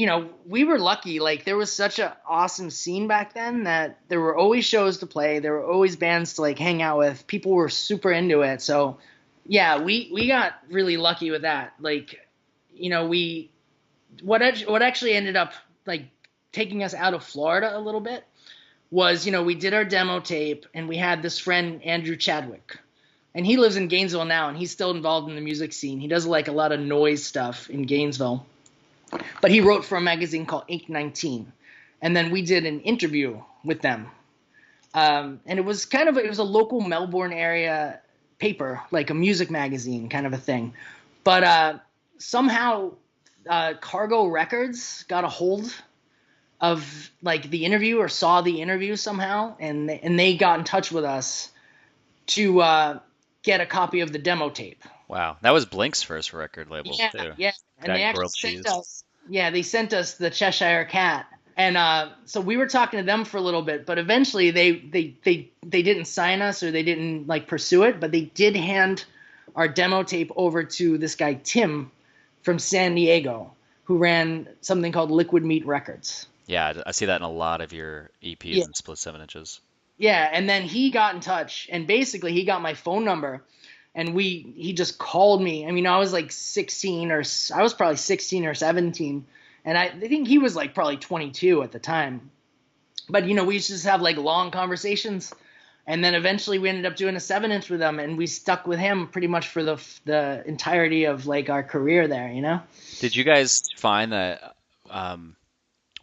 we were lucky. Like there was such an awesome scene back then that there were always shows to play. There were always bands to like hang out with. People were super into it. So yeah, we got really lucky with that. Like we what actually ended up like taking us out of Florida a little bit was we did our demo tape, and we had this friend Andrew Chadwick, and he lives in Gainesville now, and he's still involved in the music scene. He does like a lot of noise stuff in Gainesville. But he wrote for a magazine called Ink 19, and then we did an interview with them. And it was a local Melbourne area paper, like a music magazine kind of a thing. But somehow Cargo Records got a hold of like the interview, or saw the interview somehow, and they got in touch with us to get a copy of the demo tape. Wow. That was Blink's first record label Yeah, too. yeah. And That they actually grilled sent cheese. us. Yeah, they sent us the Cheshire Cat, and so we were talking to them for a little bit. But eventually, they didn't sign us, or they didn't like pursue it. But they did hand our demo tape over to this guy Tim from San Diego, who ran something called Liquid Meat Records. Yeah, I see that in a lot of your EPs Yeah. and split 7 inches. Yeah, and then he got in touch, and basically he got my phone number, and he just called me. I mean, I was like 16, or I was probably 16 or 17, and I think he was like probably 22 at the time. But we used to just have like long conversations, and then eventually we ended up doing a 7-inch with him, and we stuck with him pretty much for the entirety of like our career there. Did you guys find that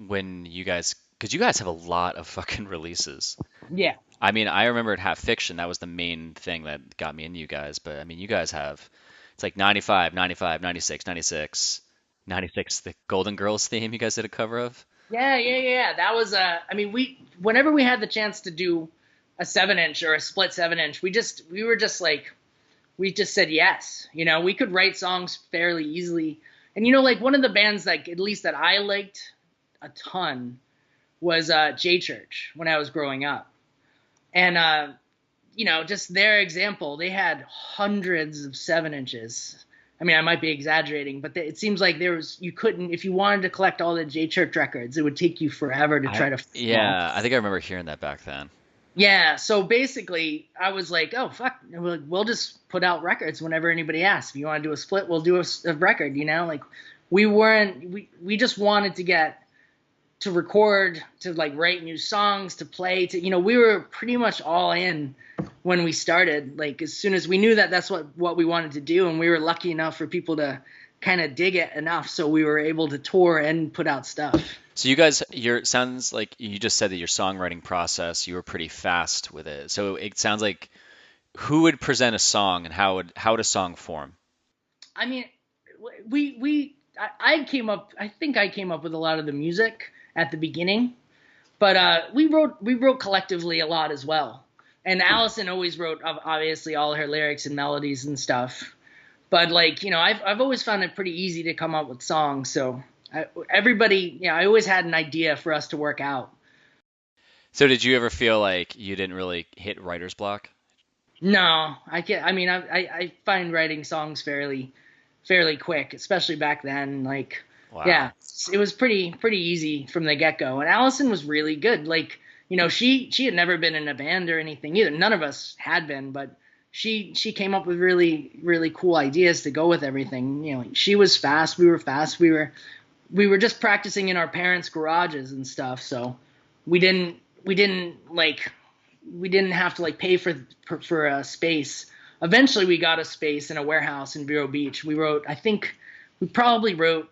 when you guys, because you guys have a lot of fucking releases. Yeah. I mean, I remember at Half Fiction, that was the main thing that got me into you guys. But I mean, you guys have, it's like 95, 95, 96, 96, 96, the Golden Girls theme you guys did a cover of. Yeah. That was I mean, whenever we had the chance to do a 7-inch or a split 7-inch, we just said yes. We could write songs fairly easily. And like one of the bands like at least that I liked a ton was J Church when I was growing up. And just their example, they had hundreds of 7 inches. I mean, I might be exaggerating, but it seems like you couldn't, if you wanted to collect all the J Church records, it would take you forever to try to find them all. Yeah, I think I remember hearing that back then. Yeah, so basically, I was like, oh, fuck, we'll just put out records whenever anybody asks. If you want to do a split, we'll do a record, Like, we just wanted to get to record, to like write new songs, to play, we were pretty much all in when we started. Like, as soon as we knew that that's what we wanted to do, and we were lucky enough for people to kind of dig it enough, so we were able to tour and put out stuff. So you guys, sounds like you just said that your songwriting process, you were pretty fast with it. So it sounds like who would present a song and how would a song form? I mean, I came up. I think I came up with a lot of the music at the beginning, but we wrote collectively a lot as well. And Allison always wrote, obviously, all her lyrics and melodies and stuff. But I've always found it pretty easy to come up with songs. So I always had an idea for us to work out. So did you ever feel like you didn't really hit writer's block? No, I can't. I mean, I find writing songs fairly quick, especially back then. Like, Wow. yeah, it was pretty easy from the get go. And Allison was really good. Like, she had never been in a band or anything either. None of us had been, but she came up with really cool ideas to go with everything. She was fast. We were fast. We were just practicing in our parents' garages and stuff. So we didn't have to pay for a space. Eventually we got a space in a warehouse in Vero Beach. I think we probably wrote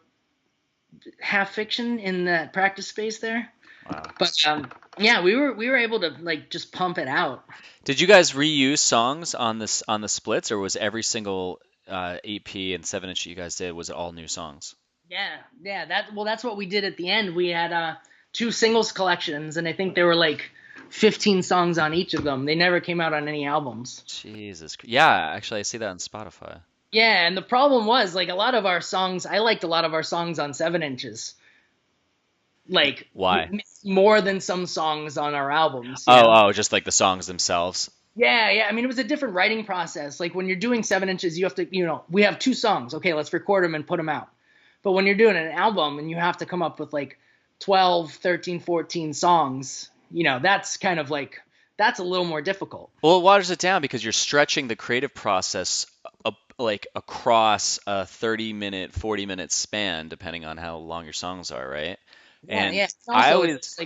half fiction in that practice space there. Wow. But yeah, we were able to just pump it out. Did you guys reuse songs on the splits, or was every single EP and 7-inch you guys did, was it all new songs? Yeah. That's what we did at the end. We had 2 singles collections, and I think there were 15 songs on each of them. They never came out on any albums. Jesus. Yeah, actually I see that on Spotify. Yeah, and the problem was a lot of our songs. I liked a lot of our songs on 7 inches. Why? More than some songs on our albums. Oh, just the songs themselves. Yeah. I mean, it was a different writing process. When you're doing 7 inches, you have to, we have 2 songs. Okay, let's record them and put them out. But when you're doing an album and you have to come up with 12, 13, 14 songs, that's kind of that's a little more difficult. Well, it waters it down because you're stretching the creative process across a 30-minute, 40-minute span, depending on how long your songs are, right? And yeah. I always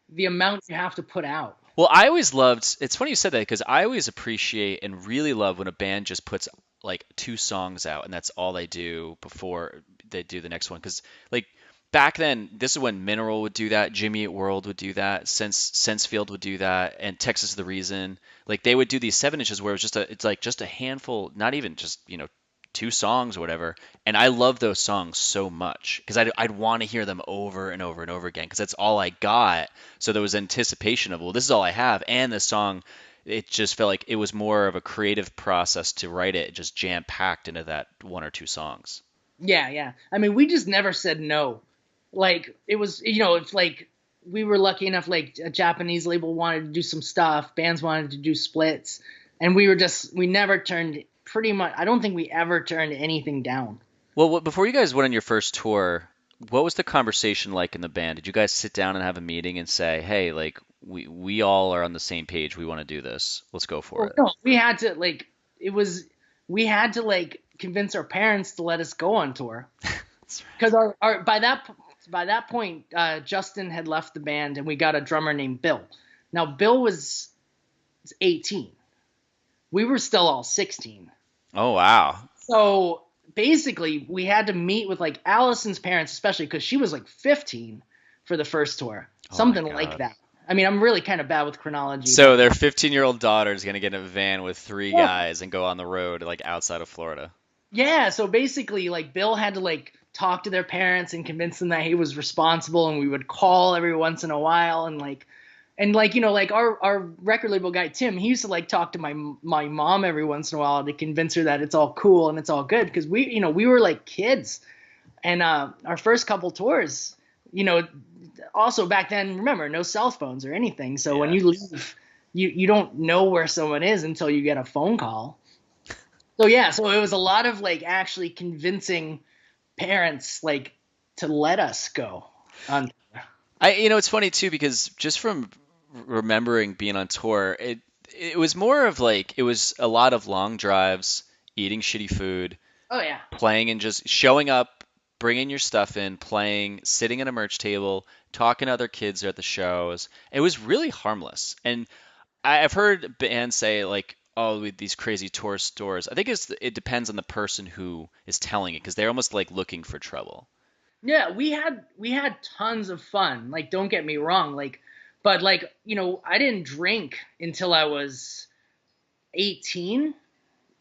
the amount you have to put out. Well, I always loved. It's funny you said that because I always appreciate and really love when a band just puts 2 songs out and that's all they do before they do the next one. Because back then, this is when Mineral would do that, Jimmy Eat World would do that, Sensefield would do that, and Texas is the Reason. They would do these 7 inches where it's just a handful, not even just 2 songs or whatever. And I love those songs so much because I'd want to hear them over and over and over again because that's all I got. So there was anticipation of, well, this is all I have. And the song, it just felt like it was more of a creative process to write it, just jam packed into that 1 or 2 songs. Yeah. I mean, we just never said no. It was, it's we were lucky enough, a Japanese label wanted to do some stuff, bands wanted to do splits, and we never turned, pretty much, I don't think we ever turned anything down. Well, before you guys went on your first tour, what was the conversation like in the band? Did you guys sit down and have a meeting and say, hey, we all are on the same page, we want to do this, let's go for it? No, we had to, we had to, convince our parents to let us go on tour. Because our by that point, Justin had left the band, and we got a drummer named Bill. Now, Bill was 18. We were still all 16. Oh, wow. So basically, we had to meet with Allison's parents, especially because she was 15 for the first tour, something like that. I mean, I'm really kind of bad with chronology. So their 15-year-old daughter is going to get in a van with 3 guys and go on the road outside of Florida. Yeah, so basically, Bill had to talk to their parents and convince them that he was responsible, and we would call every once in a while, and our record label guy Tim, he used to talk to my mom every once in a while to convince her that it's all cool and it's all good, because we were kids, and our first couple tours, you know, also back then, remember, no cell phones or anything. So when Yeah. you leave, you don't know where someone is until you get a phone call. So yeah, so it was a lot of like actually convincing parents like to let us go on. It's funny too because just from remembering being on tour, it was more of like it was a lot of long drives, eating shitty food, Oh yeah. playing and just showing up, bringing your stuff in, playing, sitting at a merch table, talking to other kids at the shows. It was really harmless. And I've heard bands say like, "Oh, with these crazy tour stores." I think it depends on the person who is telling it because they're almost like looking for trouble. Yeah, we had tons of fun. Like, don't get me wrong, like, but like, I didn't drink until I was 18.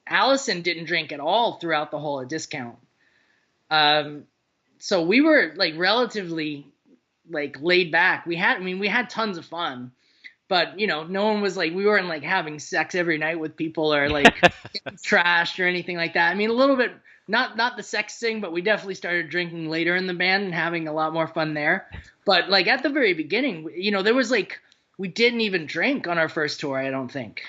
Allison didn't drink at all throughout the whole discount. Um, so we were like relatively like laid back. We had tons of fun, but no one was like, we weren't like having sex every night with people or like getting trashed or anything like that. I mean, a little bit, not the sex thing, but we definitely started drinking later in the band and having a lot more fun there. But like at the very beginning, there was like, we didn't even drink on our first tour, I don't think.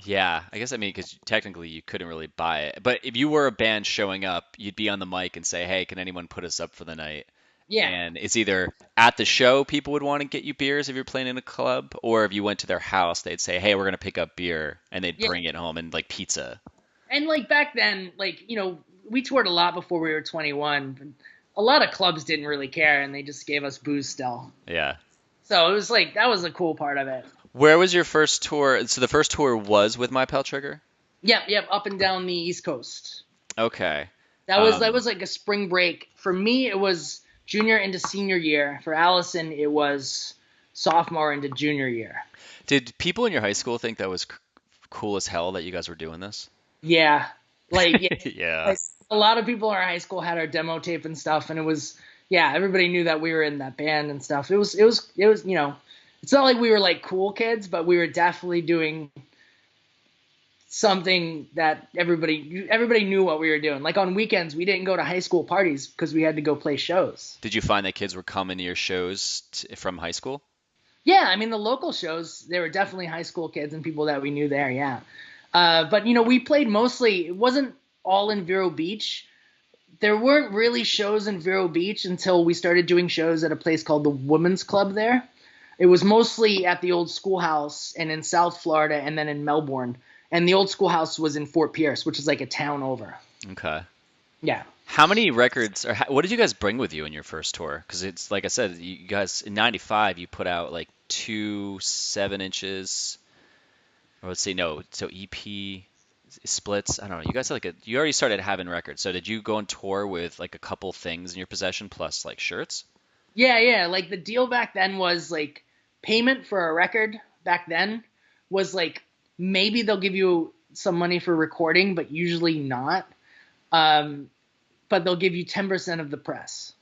Yeah, I guess I mean because technically you couldn't really buy it. But if you were a band showing up, you'd be on the mic and say, "Hey, can anyone put us up for the night?" Yeah. And it's either at the show people would want to get you beers if you're playing in a club, or if you went to their house, they'd say, "Hey, we're gonna pick up beer," and they'd Yeah. bring it home and like pizza. And like back then, like, we toured a lot before we were 21. A lot of clubs didn't really care and they just gave us booze still. Yeah. So it was like, that was a cool part of it. Where was your first tour? So the first tour was with My Pal Trigger? Yep, yep, up and down the East Coast. Okay. That was like a spring break. For me, it was junior into senior year. For Allison, it was sophomore into junior year. Did people in your high school think that was cool as hell that you guys were doing this? Yeah. Like, yeah, Yeah. like, a lot of people in our high school had our demo tape and stuff, and it was, yeah, everybody knew that we were in that band and stuff. It was, it's not like we were like cool kids, but we were definitely doing something that everybody knew what we were doing. Like on weekends, we didn't go to high school parties because we had to go play shows. Did you find that kids were coming to your shows from high school? Yeah, I mean the local shows, there were definitely high school kids and people that we knew there. Yeah, but we played mostly. It wasn't all in Vero Beach. There weren't really shows in Vero Beach until we started doing shows at a place called the Women's Club there. It was mostly at the old schoolhouse and in South Florida and then in Melbourne. And the old schoolhouse was in Fort Pierce, which is like a town over. Okay. Yeah. How many records or what did you guys bring with you in your first tour? Because it's like I said, you guys in '95 you put out like two 7 inches, or let's say no, so EP splits. I don't know. You guys had you already started having records. So did you go on tour with like a couple things in your possession plus like shirts? Yeah, yeah. Like the deal back then was like payment for a record back then was like maybe they'll give you some money for recording, but usually not. Um, but they'll give you 10% of the press.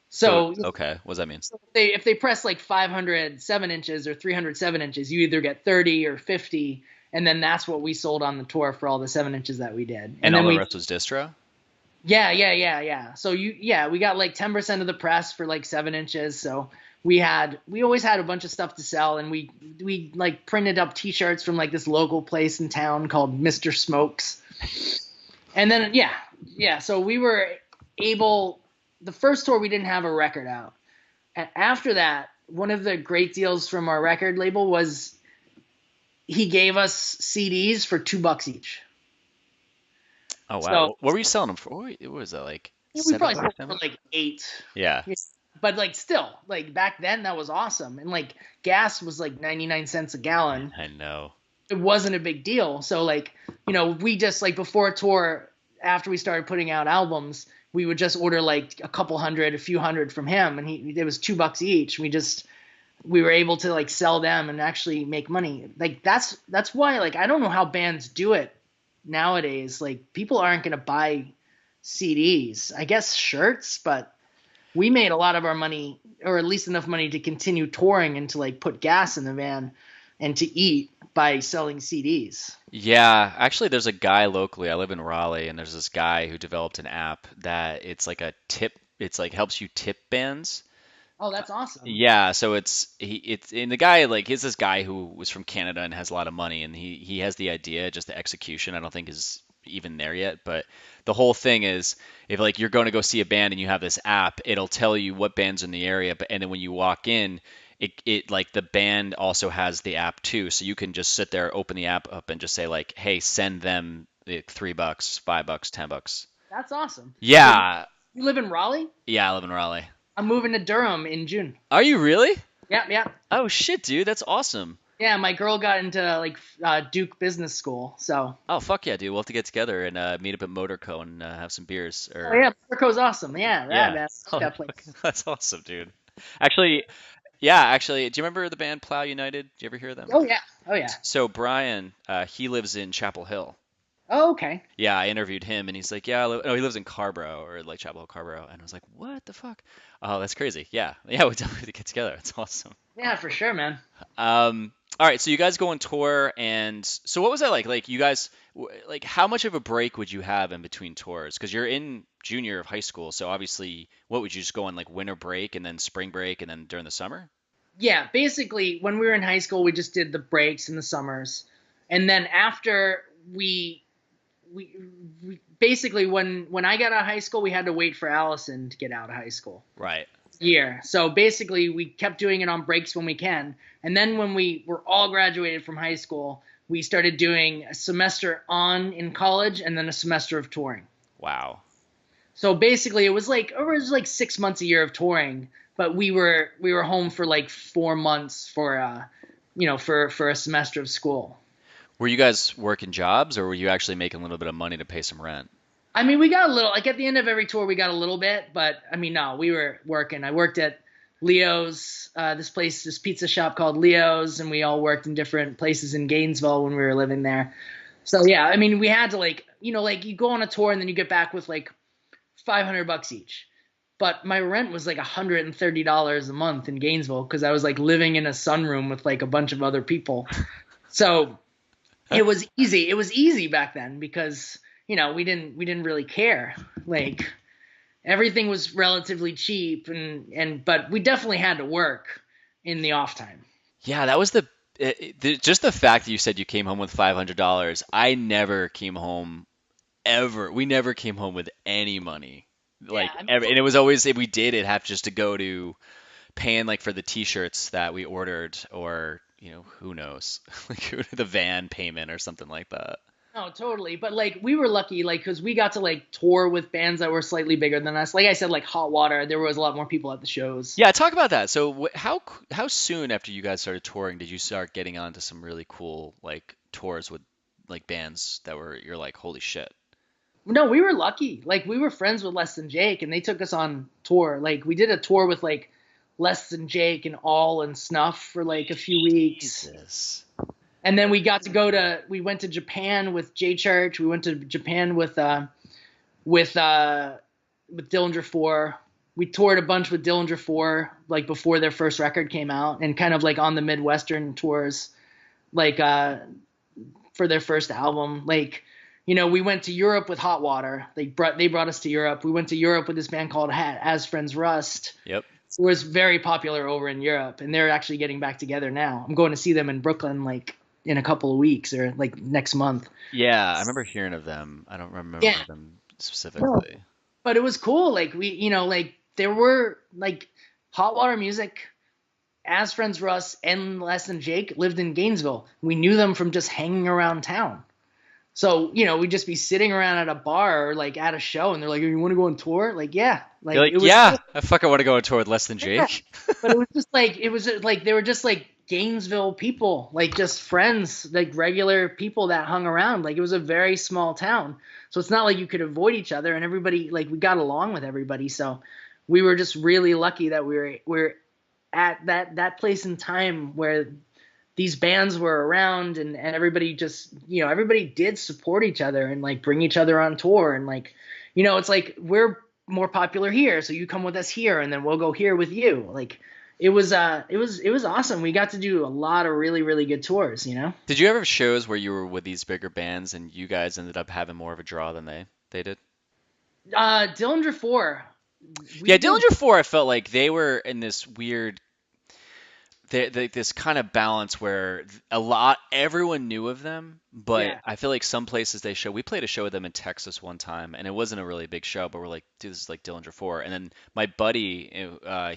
So So okay, what does that mean? if they press like 500 7 inches or 300 7 inches, you either get 30 or 50, and then that's what we sold on the tour for all the 7 inches that we did. And And all then the we, rest was distro? yeah, yeah, yeah, yeah. So we got like 10% of the press for like 7 inches. So we always had a bunch of stuff to sell, and we like printed up T-shirts from like this local place in town called Mr. Smokes. And then yeah. So we were able. The first tour we didn't have a record out. And after that, one of the great deals from our record label was he gave us CDs for $2 each. Oh wow. So What were you selling them for? What was that like we probably sold 7 bucks? it for like 8. Yeah, But like still, like back then that was awesome. And like gas was like 99 cents a gallon. I know. It wasn't a big deal. So like, we just like before a tour, after we started putting out albums, we would just order like a few hundred from him, and it was $2 each. We were able to like sell them and actually make money. Like that's why, like, I don't know how bands do it nowadays. Like people aren't going to buy CDs, I guess shirts, but we made a lot of our money, or at least enough money to continue touring and to like put gas in the van and to eat by selling CDs. Yeah, actually, there's a guy locally. I live in Raleigh, and there's this guy who developed an app that it's like a tip. it's like helps you tip bands. Oh, that's awesome. Yeah, so it's and the guy like he's this guy who was from Canada and has a lot of money and he has the idea, just the execution I don't think is even there yet, but the whole thing is if like you're going to go see a band and you have this app, it'll tell you what bands are in the area, but and then when you walk in, it like the band also has the app too, so you can just sit there, open the app up and just say like, "Hey, send them $3, $5, $10." That's awesome. So Yeah. you live in Raleigh? Yeah, I live in Raleigh. I'm moving to Durham in June. Are you really? Yep, yep. Oh shit, dude, that's awesome. Yeah, my girl got into like Duke Business School, so. Oh fuck yeah, dude. We'll have to get together and meet up at Motorco and have some beers. Oh Or yeah, Marco's awesome. Yeah, yeah. man, Oh, that place. fuck, that's awesome, dude. Actually, yeah. Actually, do you remember the band Plow United? Do you ever hear them? Oh yeah, oh yeah. So Brian, he lives in Chapel Hill. Oh, okay. Yeah, I interviewed him and he's like, yeah, no, he lives in Carborough or like Chapel Hill, Carborough. And I was like, what the fuck? Oh, that's crazy. Yeah, yeah, we definitely get together. It's awesome. Yeah, for sure, man. All right, so you guys go on tour, and so what was that like? Like you guys, like how much of a break would you have in between tours? Because you're in junior of high school, so obviously, what would you just go on like winter break and then spring break and then during the summer? Yeah, basically, when we were in high school, we just did the breaks in the summers, and then after we, we basically when I got out of high school, we had to wait for Allison to get out of high school. Right. Year. So basically, we kept doing it on breaks when we can. And then when we were all graduated from high school, we started doing a semester on in college and then a semester of touring. Wow. So basically, it was like 6 months a year of touring, but we were home for like 4 months for for a semester of school. Were you guys working jobs, or were you actually making a little bit of money to pay some rent? I mean, we got a little, like at the end of every tour, we got a little bit, but I mean, no, we were working. I worked at Leo's, this pizza shop called Leo's, and we all worked in different places in Gainesville when we were living there. So yeah, I mean, we had to like you go on a tour and then you get back with like $500 each. But my rent was like $130 a month in Gainesville because I was like living in a sunroom with like a bunch of other people. So it was easy. It was easy back then because we didn't really care. Like everything was relatively cheap but we definitely had to work in the off time. Yeah, that was just the fact that you said you came home with $500. I never came home ever. We never came home with any money. Yeah, Like I mean, ever, and it was always if we did, it'd have just to go to paying like for the t-shirts that we ordered or who knows, like the van payment or something like that. no, totally. But like we were lucky, like because we got to like tour with bands that were slightly bigger than us. Like I said, like Hot Water, there was a lot more people at the shows. Yeah, talk about that. So how soon after you guys started touring did you start getting onto some really cool like tours with like bands that were you're like holy shit? No, we were lucky. Like we were friends with Less Than Jake, and they took us on tour. Like we did a tour with like Less Than Jake and All and Snuff for like a few weeks. Jesus. And then we went to Japan with J Church. We went to Japan with Dillinger 4. We toured a bunch with Dillinger 4 like before their first record came out and kind of like on the Midwestern tours like for their first album. Like we went to Europe with Hot Water. They brought us to Europe. We went to Europe with this band called As Friends Rust. Yep. It was very popular over in Europe, and they're actually getting back together now. I'm going to see them in Brooklyn like in a couple of weeks or like next month. Yeah, I remember hearing of them. I don't remember Yeah. them No, specifically. but it was cool. Like like there were like Hot Water Music, As Friends Russ, and Less Than Jake lived in Gainesville. We knew them from just hanging around town. So we'd just be sitting around at a bar or like at a show, and they're like, "You want to go on tour?" Like, yeah. Like, You're like, it was yeah, cool. I fucking want to go on tour with Less Than Yeah. Jake. But it was like they were just like Gainesville people, like just friends, like regular people that hung around. Like it was a very small town, so it's not like you could avoid each other, and everybody like we got along with everybody. So we were just really lucky that we're at that place in time where these bands were around and everybody just everybody did support each other and like bring each other on tour and like it's like we're more popular here, so you come with us here and then we'll go here with you. Like it was awesome. We got to do a lot of really, really good tours. Did you ever have shows where you were with these bigger bands and you guys ended up having more of a draw than they did? Dillinger 4, We Yeah, did. Dillinger 4, I felt like they were in this weird this kind of balance where everyone knew of them, but Yeah, I feel like some places they show. We played a show with them in Texas one time, and it wasn't a really big show, but we're like, dude, this is like Dillinger 4. And then my buddy,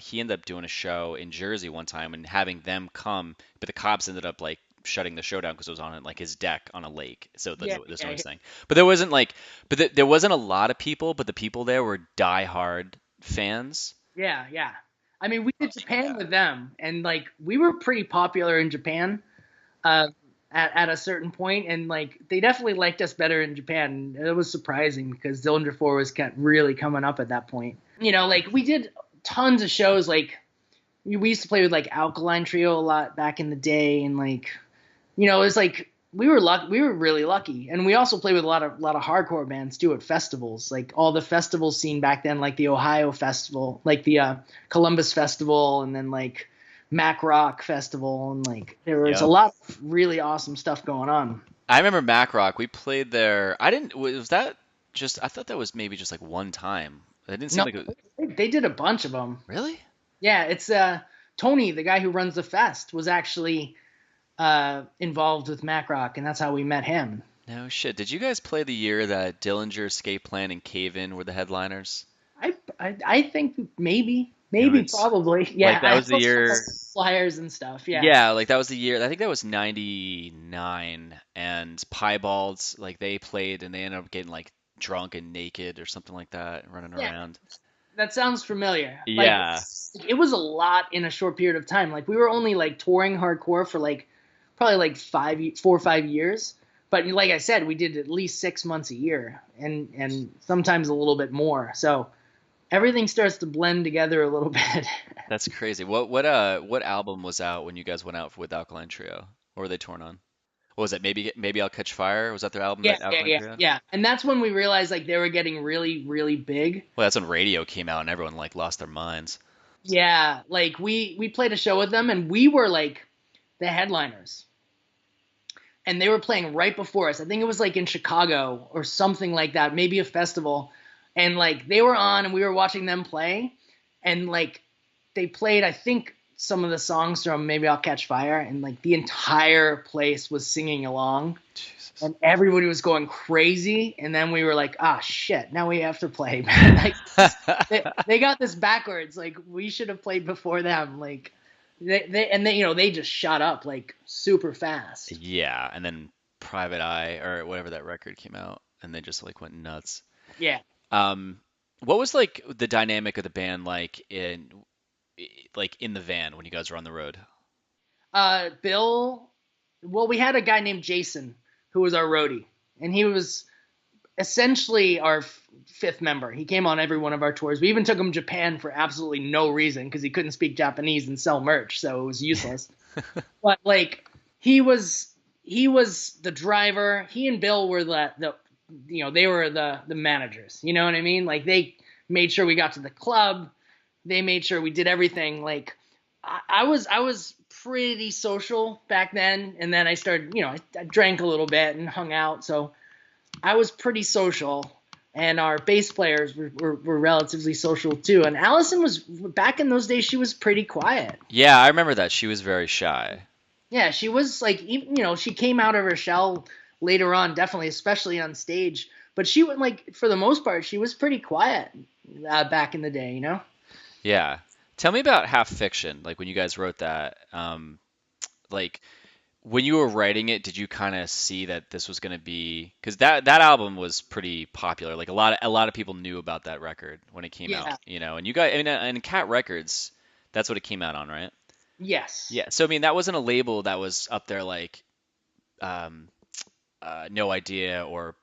he ended up doing a show in Jersey one time and having them come, but the cops ended up like shutting the show down because it was on like his deck on a lake, so yeah, this yeah, noise thing. But there wasn't like, there wasn't a lot of people, but the people there were diehard fans. yeah, yeah. I mean, we did Japan Yeah. with them, and like we were pretty popular in Japan uh, at a certain point, and like they definitely liked us better in Japan. It was surprising because Dillinger 4 was really coming up at that point. Like we did tons of shows. Like we used to play with like Alkaline Trio a lot back in the day, and like it was like we were really lucky, and we also played with a lot of hardcore bands too at festivals, like all the festival scene back then, like the Ohio Festival, like the Columbus Festival, and then like Mac Rock Festival, and like there was a Yep. lot of really awesome stuff going on. I remember Mac Rock. We played there. I didn't. Was that just? I thought that was maybe just like one time. It didn't seem No, like it. they did a bunch of them. Really? Yeah, it's Tony, the guy who runs the fest, was actually involved with Mac Rock, and that's how we met him. No shit. Did you guys play the year that Dillinger, Escape Plan, and Cave In were the headliners? I think It maybe was probably, yeah. like I that was have the those year. flyers and stuff. Yeah, Yeah, like that was the year. I think that was '99, and Piebalds like they played, and they ended up getting like drunk and naked or something like that, running yeah. around. That sounds familiar. Like Yeah. it was a lot in a short period of time. Like we were only like touring hardcore for like probably like 4 or 5 years. But like I said, we did at least 6 months a year, and sometimes a little bit more. So everything starts to blend together a little bit. That's crazy. What album was out when you guys went out with Alkaline Trio? Or were they torn on? What was it? Maybe I'll Catch Fire? Was that their album Yeah, that yeah, Alkaline yeah, Trio had? yeah. And that's when we realized like they were getting really, really big. Well, that's when Radio came out and everyone like lost their minds. Yeah, like we played a show with them, and we were like the headliners, and they were playing right before us. I think it was like in Chicago or something like that, maybe a festival. And like they were on, and we were watching them play, and like they played, I think, some of the songs from Maybe I'll Catch Fire, and like the entire place was singing along, Jesus. and everybody was going crazy. And then we were like, ah, shit, now we have to play. Like they got this backwards. Like we should have played before them. Like they just shot up like super fast. Yeah, and then Private Eye or whatever that record came out, and they just like went nuts. Yeah. Um, what was like the dynamic of the band like in the van when you guys were on the road? Bill. Well, we had a guy named Jason who was our roadie, and he was essentially our fifth member. He came on every one of our tours. We even took him to Japan for absolutely no reason because he couldn't speak Japanese and sell merch, so it was useless. But like he was the driver. He and Bill were they were the managers. You know what I mean? Like they made sure we got to the club. They made sure we did everything. Like I was pretty social back then, and then I started, I drank a little bit and hung out, so I was pretty social, and our bass players were relatively social too. And Allison was, back in those days, she was pretty quiet. Yeah, I remember that. She was very shy. Yeah, she was like, even, she came out of her shell later on, definitely, especially on stage. But she went, like, for the most part, she was pretty quiet back in the day. Yeah. Tell me about Half Fiction, like when you guys wrote that. Like when you were writing it, did you kind of see that this was going to be because that album was pretty popular. Like a lot of people knew about that record when it came out, Yeah. And you guys, I mean, and Cat Records, that's what it came out on, right? Yes. Yeah. So I mean, that wasn't a label that was up there like um, No Idea or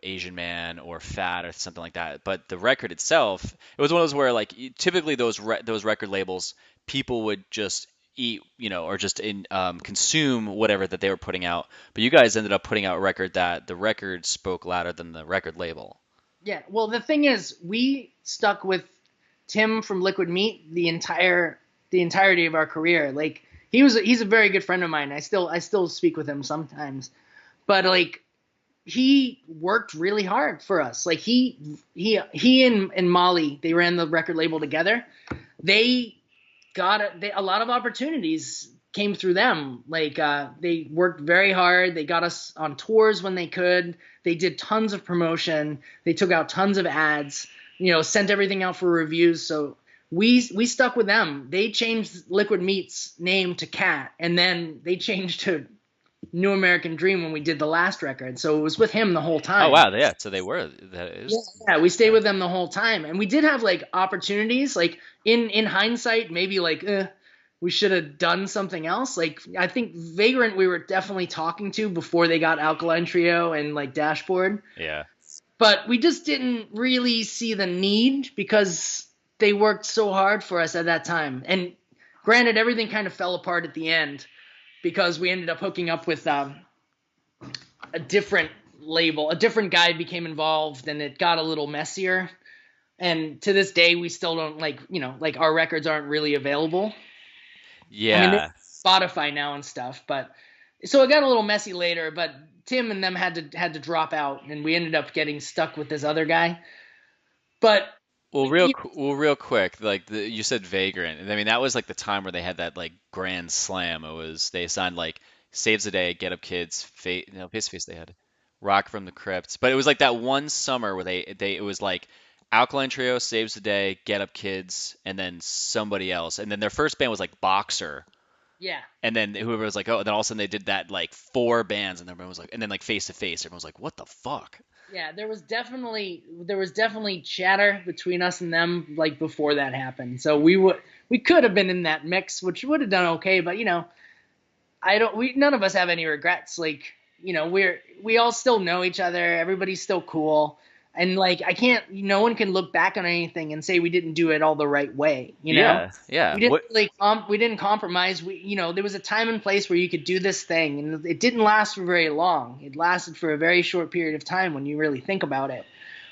Asian Man or Fat or something like that. But the record itself, it was one of those where like typically those record labels, people would just eat, or just consume whatever that they were putting out. But you guys ended up putting out a record that the record spoke louder than the record label. Yeah. Well, the thing is, we stuck with Tim from Liquid Meat the entirety of our career. Like he's a very good friend of mine. I still speak with him sometimes. But like he worked really hard for us. Like he and Molly, they ran the record label together. They got a lot of opportunities came through them. Like they worked very hard. They got us on tours when they could. They did tons of promotion. They took out tons of ads. Sent everything out for reviews. So we stuck with them. They changed Liquid Meat's name to Cat, and then they changed to New American Dream when we did the last record. So it was with him the whole Oh time. wow, yeah. So they were. That is. Yeah, we stayed with them the whole time, and we did have like opportunities. Like in hindsight, maybe like we should have done something else. Like I think Vagrant we were definitely talking to before they got Alkaline Trio and like Dashboard. Yeah. But we just didn't really see the need because they worked so hard for us at that time. And granted, everything kind of fell apart at the end because we ended up hooking up with a different label. A different guy became involved, and it got a little messier. And to this day, we still don't like our records aren't really available. Yeah. I mean, Spotify now and stuff, but so it got a little messy later. But Tim and them had to drop out, and we ended up getting stuck with this other guy. But Well, real quick, like you said, Vagrant. And I mean, that was like the time where they had that like grand slam. It was they signed like Saves the Day, Get Up Kids, Face to Face. They had Rock from the Crypt, but it was like that one summer where they it was like Alkaline Trio, Saves the Day, Get Up Kids, and then somebody else. And then their first band was like Boxer. yeah, And then whoever was like, oh, then all of a sudden they did that like four bands, and everyone was like, and then like Face to Face, everyone was like, what the fuck? yeah, there was definitely chatter between us and them like before that happened. So we could have been in that mix, which would have done okay. But none of us have any regrets. Like we all still know each other. Everybody's still cool. And like no one can look back on anything and say we didn't do it all the right way. Yeah, yeah. We didn't we didn't compromise. There was a time and place where you could do this thing, and it didn't last for very long. It lasted for a very short period of time when you really think about it.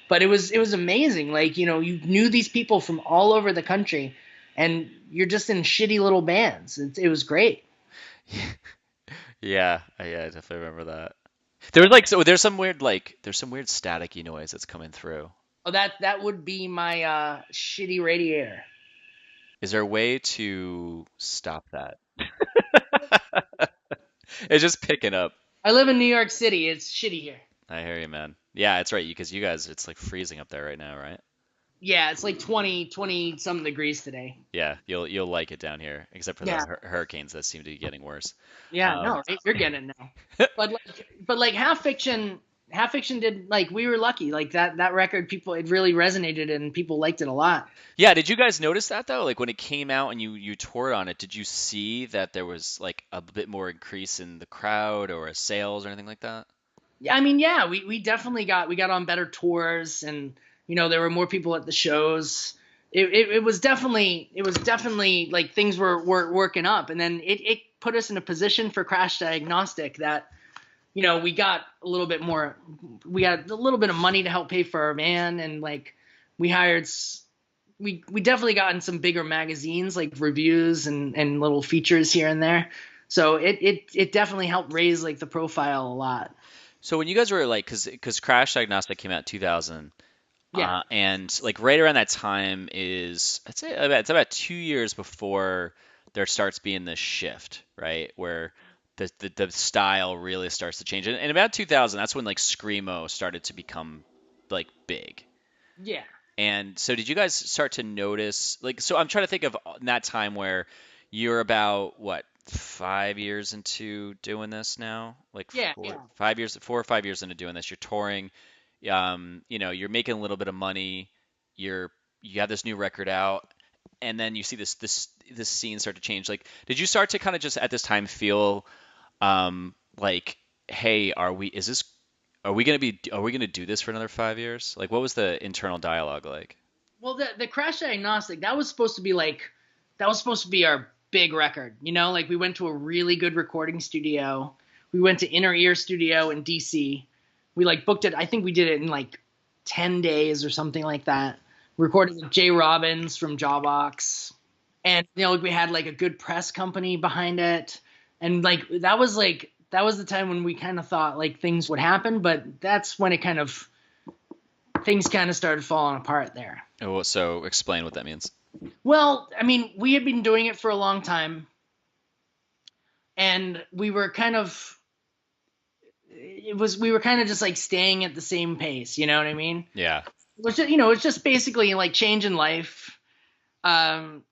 But it was amazing. Like you knew these people from all over the country, and you're just in shitty little bands. It was great. Yeah, I definitely remember that. There was like there's some weird staticky noise that's coming through. Oh, that would be my shitty radiator. Is there a way to stop that? It's just picking up. I live in New York City. It's shitty here. I hear you, man. Yeah, it's right, because you guys, it's like freezing up there right now, right? Yeah, it's like 20 some degrees today. Yeah, you'll like it down here, except for Yeah. those hurricanes that seem to be getting worse. Yeah, Um, no, right? You're getting it now. But Half Fiction did like we were lucky. Like that record, it really resonated and people liked it a lot. Yeah, did you guys notice that though? Like when it came out and you toured on it, did you see that there was like a bit more increase in the crowd or sales or anything like that? Yeah, I mean, yeah, we definitely got on better tours, and there were more people at the shows. It was definitely like things were working up, and then it put us in a position for Crash Diagnostic that we got a little bit of money to help pay for our van, and like we definitely got in some bigger magazines, like reviews and little features here and there. So it definitely helped raise like the profile a lot. So when you guys were like, because Crash Diagnostic came out in 2000, Yeah. and like right around that time I'd say it's about 2 years before there starts being this shift, right, where the style really starts to change. And about 2000, that's when like screamo started to become like big. Yeah. And so did you guys start to notice, like, so I'm trying to think of that time where you're about what, 5 years into doing this now? Like Yeah. Yeah. 5 years, 4 or 5 years into doing this, you're touring, you're making a little bit of money, you have this new record out, and then you see this scene start to change. Like, did you start to kind of just at this time feel like, hey, are we gonna do this for another 5 years? Like, what was the internal dialogue like? Well, the Crash Diagnostic, that was supposed to be our big record. Like we went to a really good recording studio. We went to Inner Ear Studio in DC. We like booked it. I think we did it in like 10 days or something like that. Recorded with Jay Robbins from Jawbox. And, we had like a good press company behind it. And like, that was like that was the time when we kind of thought like things would happen, but that's when it kind of things kind of started falling apart there. Oh, so explain what that means. Well, I mean, we had been doing it for a long time, and we were kind of just like staying at the same pace, you know what I mean? Yeah. It was just, it's just basically like change in life. Um,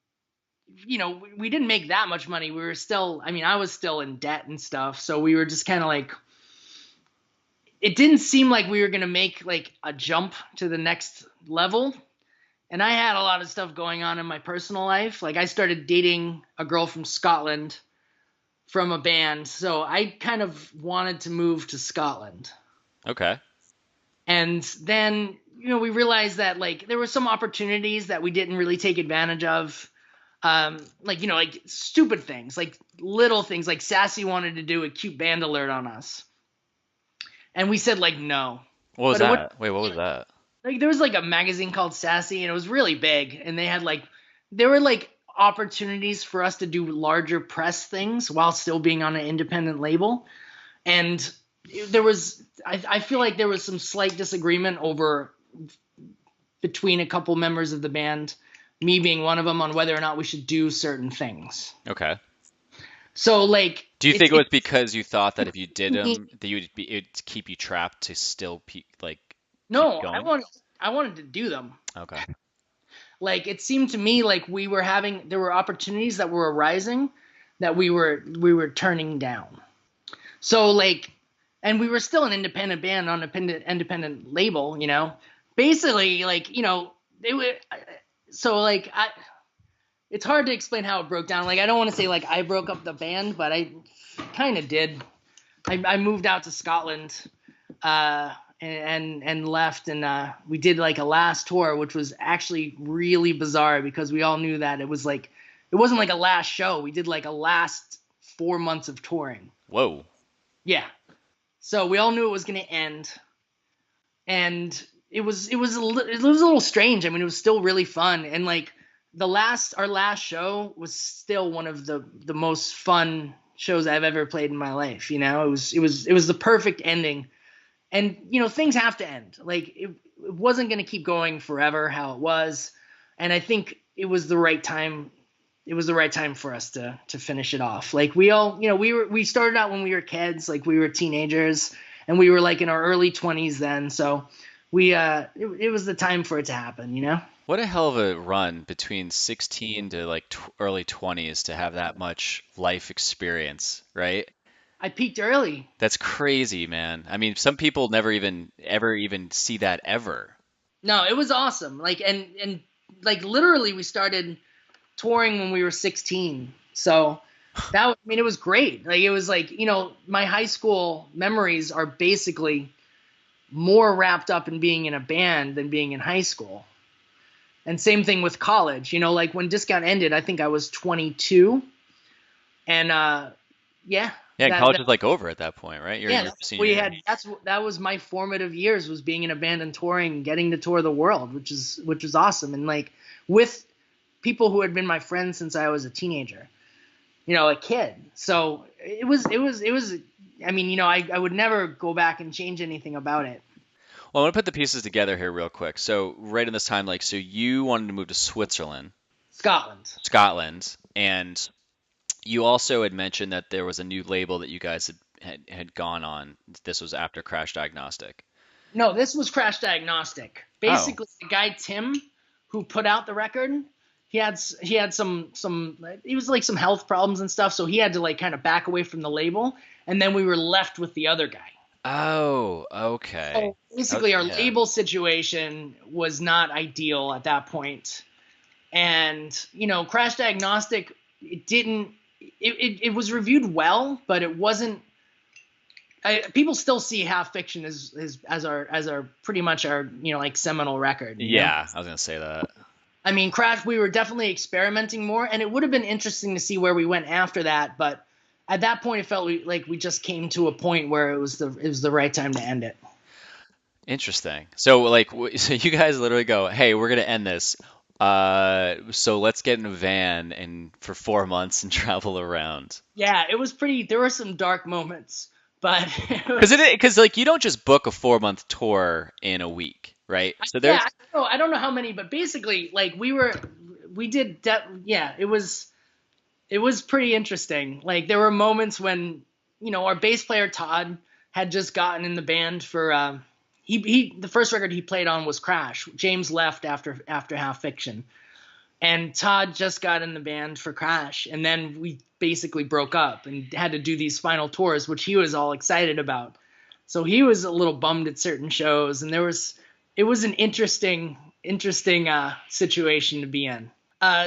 we didn't make that much money. We were still, I mean, I was still in debt and stuff, so we were just kind of like, it didn't seem like we were gonna make like a jump to the next level. And I had a lot of stuff going on in my personal life. Like I started dating a girl from Scotland from a band, so I kind of wanted to move to Scotland. Okay. And then, we realized that like there were some opportunities that we didn't really take advantage of. Like stupid things, like little things, like Sassy wanted to do a cute band alert on us. And we said like no. What was But that? Wait, what was that? like there was like a magazine called Sassy, and it was really big, and there were like opportunities for us to do larger press things while still being on an independent label. And I feel like there was some slight disagreement between a couple members of the band, me being one of them, on whether or not we should do certain things. Okay. So like, Do you think it was because you thought that if you did them, that it'd keep you trapped to still like keep no, going? I wanted to do them. Okay. Like it seemed to me like there were opportunities that were arising that we were turning down. So like, and we were still an independent band on an independent label, basically like, they were, so like it's hard to explain how it broke down. Like, I don't want to say like I broke up the band, but I kind of did. I moved out to Scotland, and left, and we did like a last tour, which was actually really bizarre because we all knew that it wasn't like a last show. We did like a last 4 months of touring. Whoa. Yeah. So we all knew it was going to end, and it was a little strange. I mean, it was still really fun, and like our last show was still one of the most fun shows I've ever played in my life. It was the perfect ending. And, things have to end. Like it wasn't going to keep going forever how it was. And I think it was the right time. It was the right time for us to finish it off. Like we all, we started out when we were kids, like we were teenagers, and we were like in our early 20s then. So it was the time for it to happen. What a hell of a run between 16 to like early 20s to have that much life experience, right? I peaked early. That's crazy, man. I mean, some people never even ever even see that ever. No, it was awesome. Like and like literally we started touring when we were 16. So it was great. Like it was like, my high school memories are basically more wrapped up in being in a band than being in high school. And same thing with college. Like when Discount ended, I think I was 22. And yeah. Yeah, college was like over at that point, right? You're senior year. That was my formative years, was being in a band and touring, getting to tour the world, which is awesome. And like with people who had been my friends since I was a teenager, a kid. So it was, I mean, I would never go back and change anything about it. Well, I want to put the pieces together here real quick. So right in this time, like, so you wanted to move to Scotland, and you also had mentioned that there was a new label that you guys had gone on. This was after Crash Diagnostic. No, this was Crash Diagnostic. Basically, the guy Tim, who put out the record, he had some he was like some health problems and stuff, so he had to like kind of back away from the label, and then we were left with the other guy. Oh, okay. So basically, our label situation was not ideal at that point, and Crash Diagnostic, it was reviewed well, but it wasn't. People still see Half Fiction as our pretty much our like seminal record. Yeah, I was gonna say that. I mean, Crash, we were definitely experimenting more, and it would have been interesting to see where we went after that. But at that point, it felt like we just came to a point where it was the right time to end it. Interesting. So like, so you guys literally go, "Hey, we're gonna end this. So let's get in a van and for 4 months and travel around. Yeah, it was pretty. There were some dark moments, but it was. Because like you don't just book a 4 month tour in a week, right? So Yeah, there's I don't know how many, but basically, like we did. Yeah, it was pretty interesting. Like there were moments when our bass player Todd had just gotten in the band for he the first record he played on was Crash. James left after Half Fiction, and Todd just got in the band for Crash, and then we basically broke up and had to do these final tours, which he was all excited about. So he was a little bummed at certain shows, and it was an interesting situation to be in.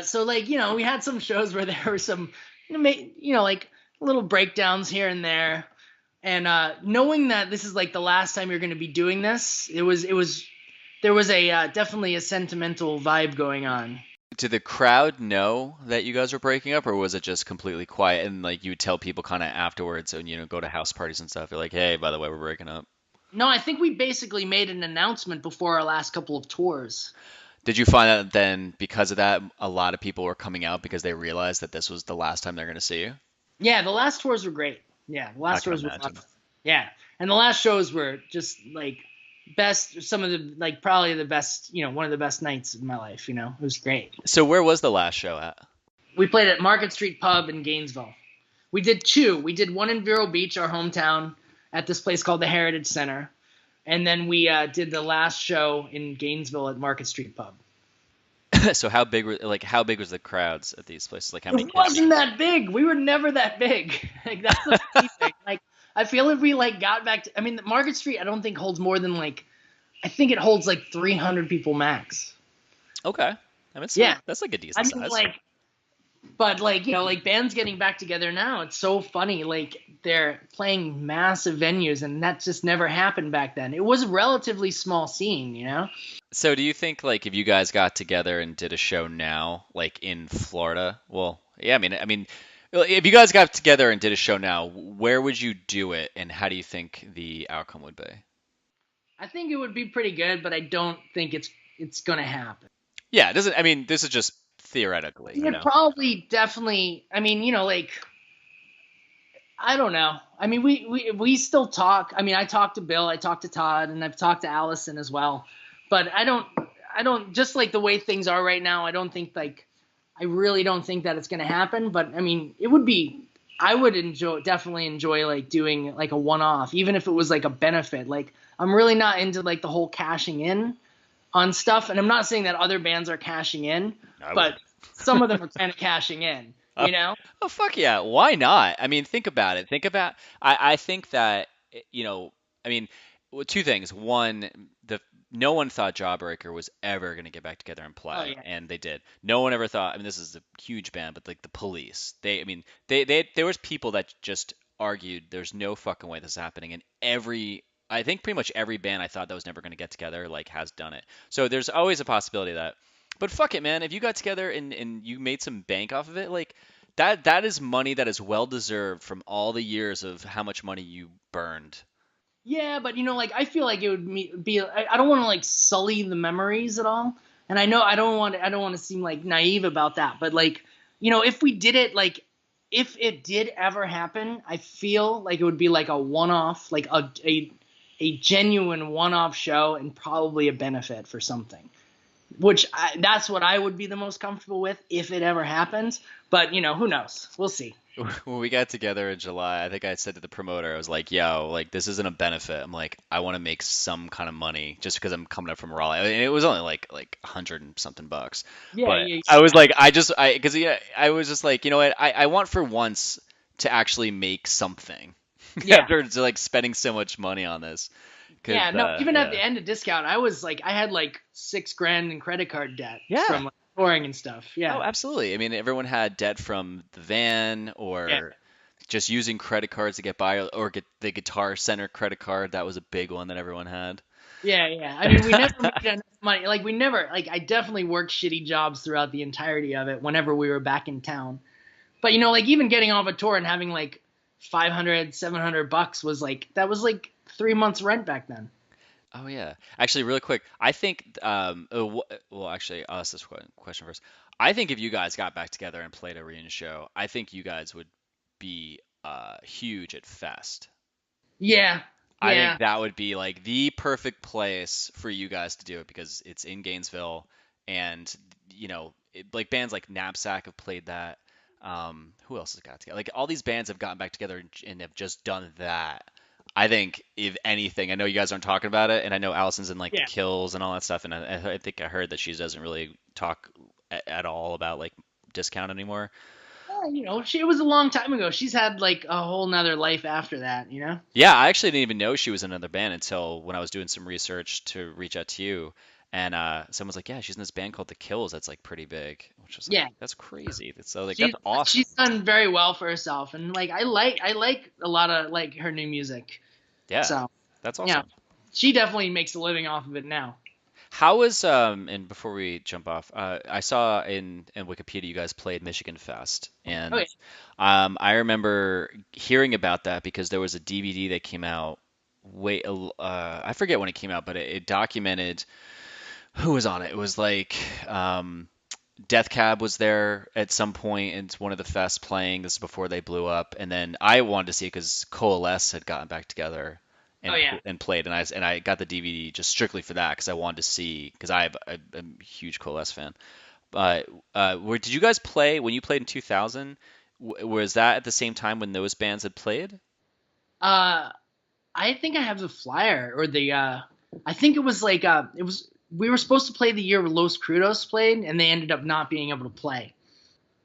So like we had some shows where there were some like little breakdowns here and there, and knowing that this is like the last time you're going to be doing this, it was there was a definitely a sentimental vibe going on. Did the crowd know that you guys were breaking up, or was it just completely quiet and like you would tell people kind of afterwards and go to house parties and stuff? You're like, hey, by the way, we're breaking up. No, I think we basically made an announcement before our last couple of tours. Did you find that then because of that, a lot of people were coming out because they realized that this was the last time they're going to see you? Yeah, the last tours were great. Yeah, the I last can tours were fun. imagine. Yeah, and the last shows were just like best. Some of the like probably the best. One of the best nights of my life. It was great. So where was the last show at? We played at Market Street Pub in Gainesville. We did two. We did one in Vero Beach, our hometown, at this place called the Heritage Center, and then we did the last show in Gainesville at Market Street Pub. So how big was the crowds at these places? Like how many It kids? wasn't that big. We were never that big. Like that's the funny thing. Like I feel if we like got back to, I mean, Market Street, I don't think holds more than like, I think it holds like 300 people max. Okay. I mean, Yeah, that's like a I decent mean size. like, but like like bands getting back together now, it's so funny. Like they're playing massive venues, and that just never happened back then. It was a relatively small scene. So do you think like if you guys got together and did a show now, like in Florida? Well, yeah, I mean, if you guys got together and did a show now, where would you do it, and how do you think the outcome would be? I think it would be pretty good, but I don't think it's gonna happen. Yeah, it doesn't. I mean, this is just theoretically, It probably definitely. I mean, like I don't know. I mean, we still talk. I mean, I talk to Bill, I talk to Todd, and I've talked to Allison as well. But I don't just like the way things are right now. I don't think like I really don't think that it's going to happen. But I mean, it would be. I would definitely enjoy like doing like a one-off, even if it was like a benefit. Like I'm really not into like the whole cashing in on stuff, and I'm not saying that other bands are cashing in, I but would. some of them are kind of cashing in. Oh, You know? oh fuck yeah! Why not? I mean, think about it. I think that I mean, well, two things. One, the no one thought Jawbreaker was ever going to get back together and Oh play, yeah. and they did. No one ever thought. I mean, this is a huge band, but like the Police, I mean, there was people that just argued there's no fucking way this is happening, and I think pretty much every band I thought that was never going to get together like has done it. So there's always a possibility of that. But fuck it, man. If you got together and you made some bank off of it, like that is money that is well deserved from all the years of how much money you burned. Yeah, but like I feel like it would be. I don't want to like sully the memories at all, and I know I don't want to seem like naive about that. But like if we did it, like if it did ever happen, I feel like it would be like a one-off, like a genuine one-off show, and probably a benefit for something. That's what I would be the most comfortable with if it ever happens. But who knows? We'll see. When we got together in July, I think I said to the promoter, I was like, "Yo, like this isn't a benefit. I'm like, I want to make some kind of money just because I'm coming up from Raleigh, and it was only like 100 and something bucks. Yeah, But yeah, I was like, because yeah, I was just like, you know what, I want for once to actually make something yeah. after like spending so much money on this. Cause Yeah, no, even at yeah, the end of discount, I had like 6 grand in credit card debt yeah. from like touring and stuff. Oh, Yeah. absolutely. I mean, everyone had debt from the van Yeah. or just using credit cards to get by or get the Guitar Center credit card. That was a big one that everyone had. Yeah, yeah. I mean, we never made enough money. Like we never like I definitely worked shitty jobs throughout the entirety of it whenever we were back in town. But like even getting off a tour and having like 500, $700 was like that was like 3 months rent back then. Oh yeah. Actually, really quick, I think well, actually, I'll ask this question first. I think if you guys got back together and played a reunion show, I think you guys would be huge at Fest. Yeah, I think yeah, that would be like the perfect place for you guys to do it because it's in Gainesville, and like bands like Knapsack have played that. Who else has got together? Like all these bands have gotten back together and have just done that. I think if anything, I know you guys aren't talking about it, and I know Allison's in like the yeah. Kills and all that stuff, and I think I heard that she doesn't really talk at all about like Discount anymore. It was a long time ago. She's had like a whole nother life after that. Yeah, I actually didn't even know she was in another band until when I was doing some research to reach out to you. And someone's like, "Yeah, she's in this band called The Kills that's like pretty big," which was like, Yeah, "That's crazy." So like, she's that's awesome. she's done very well for herself, and like I like a lot of like her new music. Yeah, So that's yeah, awesome. she definitely makes a living off of it now. How was and before we jump off, I saw in Wikipedia you guys played Michigan Fest, Oh yeah, and I remember hearing about that because there was a DVD that came out. I forget when it came out, but it documented who was on it. It was like Death Cab was there at some point in one of the fests playing. This is before they blew up, and then I wanted to see it because Coalesce had gotten back together oh and yeah. and played, and I got the DVD just strictly for that because I wanted to see because I'm a huge Coalesce fan. But where did you guys play when you played in 2000? Was that at the same time when those bands had played? Uh, I think I have the flyer or the. I think it was like it was. We were supposed to play the year Los Crudos played, and they ended up not being able to play.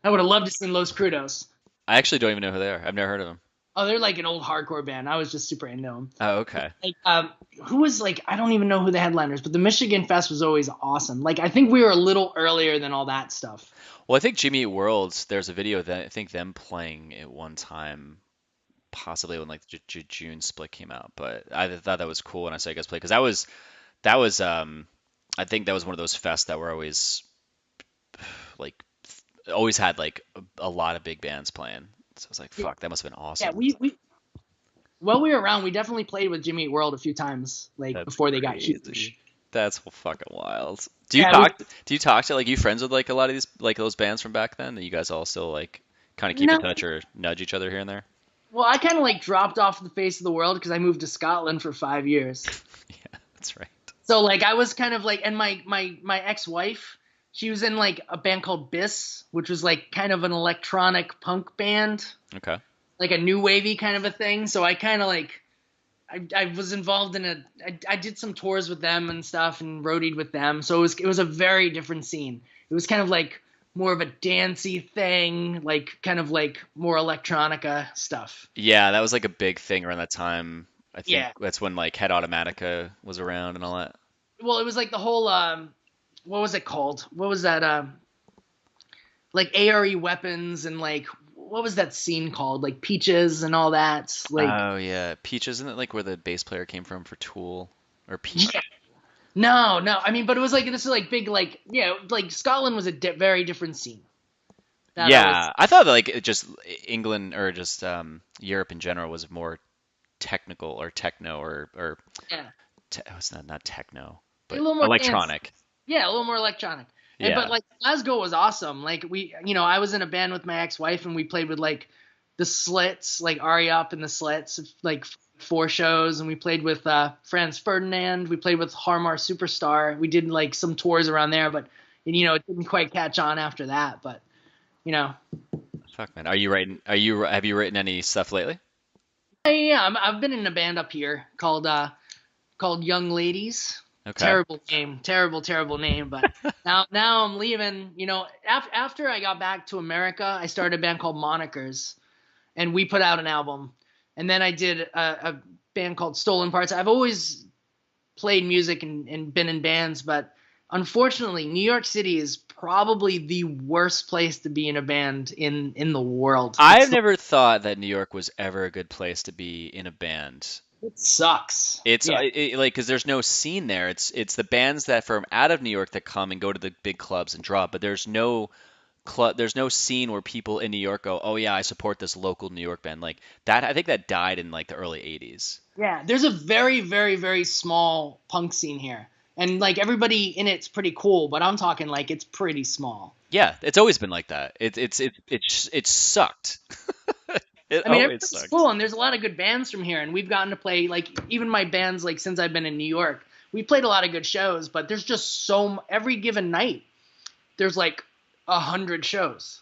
I would have loved to see Los Crudos. I actually don't even know who they are. I've never heard of them. Oh, they're like an old hardcore band. I was just super into them. Oh, okay. Like, who was like I don't even know who the headliners, but the Michigan Fest was always awesome. Like I think we were a little earlier than all that stuff. Well, I think Jimmy Eat Worlds, there's a video that I think them playing at one time possibly when like the June split came out. But I thought that was cool when I saw you guys play because that was I think that was one of those fests that were always like always had like a lot of big bands playing. So I was like, Yeah, fuck, that must have been yeah. awesome. We while we were around, we definitely played with Jimmy Eat World a few times, like That's before they got crazy. huge. That's fucking wild. Yeah, we Do you talk to like you friends with like a lot of these like those bands from back then that you guys all still like kind of keep in no. touch or nudge each other here and there? Well, I kind of like dropped off the face of the world because I moved to Scotland for 5 years. Yeah, that's right. So like I was kind of like, and my ex-wife, she was in like a band called Biss, which was like kind of an electronic punk band, Okay. like a new wavy kind of a thing. So I kind of like I was involved in I did some tours with them and stuff and roadied with them. So it was a very different scene. It was kind of like more of a dancey thing, like kind of like more electronica stuff. Yeah, that was like a big thing around that time. I think Yeah. that's when like Head Automatica was around and all that. Well, it was like the whole what was it called? What was that like ARE weapons and like what was that scene called? Like Peaches and all that. Like Oh yeah, Peach, isn't it like where the bass player came from for Tool or yeah. Peach? No, no. I mean, but it was like this is like big like yeah, like Scotland was a very different scene. That I was Yeah, I thought that, like it just England or just Europe in general was more technical or techno or yeah, it's not techno, a but little more dance. electronic. Yeah, a little more electronic. And but Yeah. like Glasgow was awesome. Like I was in a band with my ex-wife and we played with like the Slits, like Ari Up and the Slits, like 4 shows, and we played with Franz Ferdinand. We played with Harmar Superstar. We did like some tours around there, but it didn't quite catch on after that. But you know, Fuck man, are you writing? Are you have you written any stuff lately? yeah, I've been in a band up here called Young Ladies. Okay. Terrible name, terrible name. But now I'm leaving. After I got back to America, I started a band called Monikers, and we put out an album. And then I did a band called Stolen Parts. I've always played music and been in bands, but unfortunately, New York City is probably the worst place to be in a band in the world. I've never thought that New York was ever a good place to be in a band. It sucks. It's Yeah. like because there's no scene there. It's the bands that from out of New York that come and go to the big clubs and draw, but there's no club, there's no scene where people in New York go, "Oh yeah, I support this local New York band." Like that, I think that died in like the early '80s. Yeah, there's a very, very, very small punk scene here, and like everybody in it's pretty cool. But I'm talking like it's pretty small. Yeah, it's always been like that. It sucked. It I mean, always everybody's sucked. cool, and there's a lot of good bands from here, and we've gotten to play like even my bands like since I've been in New York, we played a lot of good shows. But there's just every given night there's like 100 shows,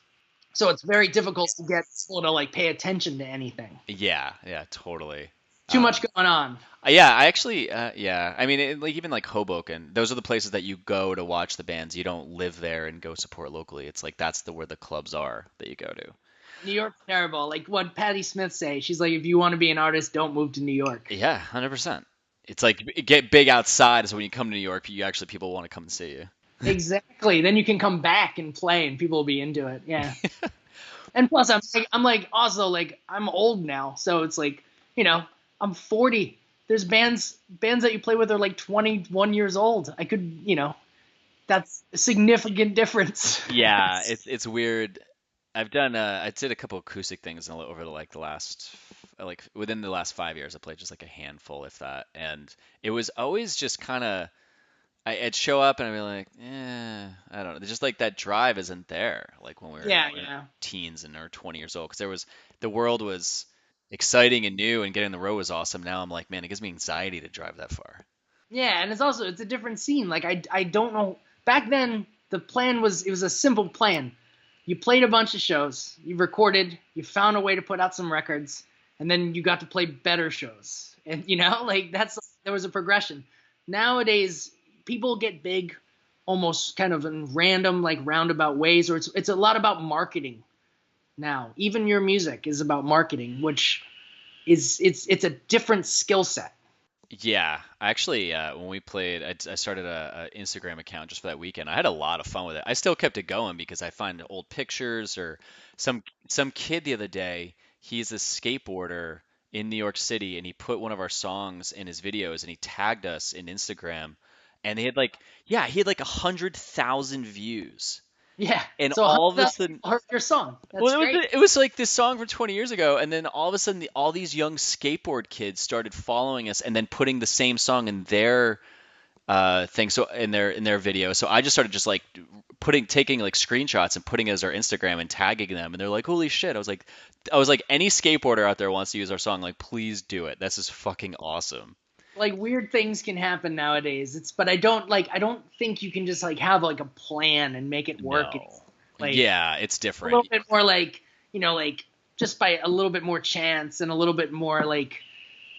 so it's very difficult to get people to like pay attention to anything. Yeah, yeah, totally. Too much Um, going on. yeah, I actually, yeah. I mean, like even like Hoboken, those are the places that you go to watch the bands. You don't live there and go support locally. It's like that's the where the clubs are that you go to. New York's terrible. Like what Patti Smith say, she's like, if you want to be an artist, don't move to New York. Yeah, 100%. It's like get big outside, so when you come to New York, you actually people want to come and see you. Exactly. Then you can come back and play, and people will be into it. Yeah. And plus, I'm like also like I'm old now, so it's like I'm 40. There's bands that you play with are like 21 years old. I could that's a significant difference. Yeah, it's weird. I did a couple acoustic things over the last like within the last 5 years. I played just like a handful, if that, and it was always just kind of I'd show up and I'd be like, I don't know. Just like that drive isn't there, like when we were Yeah, like, yeah. teens and or 20 years old, because the world was exciting and new, and getting on the road was awesome. Now I'm like, man, it gives me anxiety to drive that far. Yeah, and it's a different scene. Like I don't know. Back then, the plan was it was a simple plan. You played a bunch of shows, you recorded, you found a way to put out some records, and then you got to play better shows. And like there was a progression. Nowadays, people get big almost kind of in random, like roundabout ways, or it's a lot about marketing now. Even your music is about marketing, which is it's a different skill set. Yeah, actually, when we played, I started a Instagram account just for that weekend. I had a lot of fun with it. I still kept it going because I find old pictures or some kid the other day. He's a skateboarder in New York City, and he put one of our songs in his videos, and he tagged us in Instagram, and he had like 100,000 views, Yeah. and So all of a 100,000 sudden, people heard your song. well, That's great. it was like this song from 20 years ago, and then all of a sudden, all these young skateboard kids started following us, and then putting the same song in their thing, so in their video. So I just started just like taking like screenshots and putting it as our Instagram and tagging them, and they're like, "Holy shit!" I was like, any skateboarder out there wants to use our song, like, please do it. This is fucking awesome. Like weird things can happen nowadays. But I don't think you can just like have like a plan and make it work No. anymore. Like Yeah, it's a little different. bit more like, like just by a little bit more chance and a little bit more like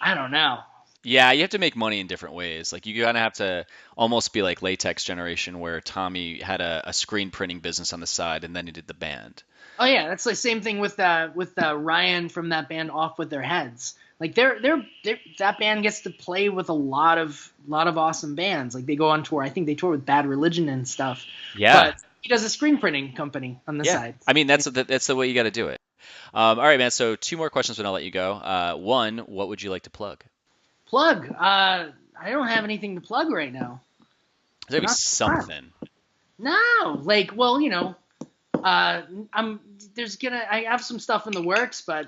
I don't know. Yeah, you have to make money in different ways. Like you kind of have to almost be like Latex Generation, where Tommy had a screen printing business on the side, and then he did the band. Oh yeah, that's the same thing with Ryan from that band Off with Their Heads. Like that band gets to play with a lot of awesome bands. Like they go on tour. I think they tour with Bad Religion and stuff. Yeah, But he does a screen printing company on the yeah. side. I mean, that's the way you got to do it. All right, man. So two more questions, and I'll let you go. One, what would you like to plug? Plug. I don't have anything to plug right now. There's gotta be Not something. No, like, well, I'm I have some stuff in the works, but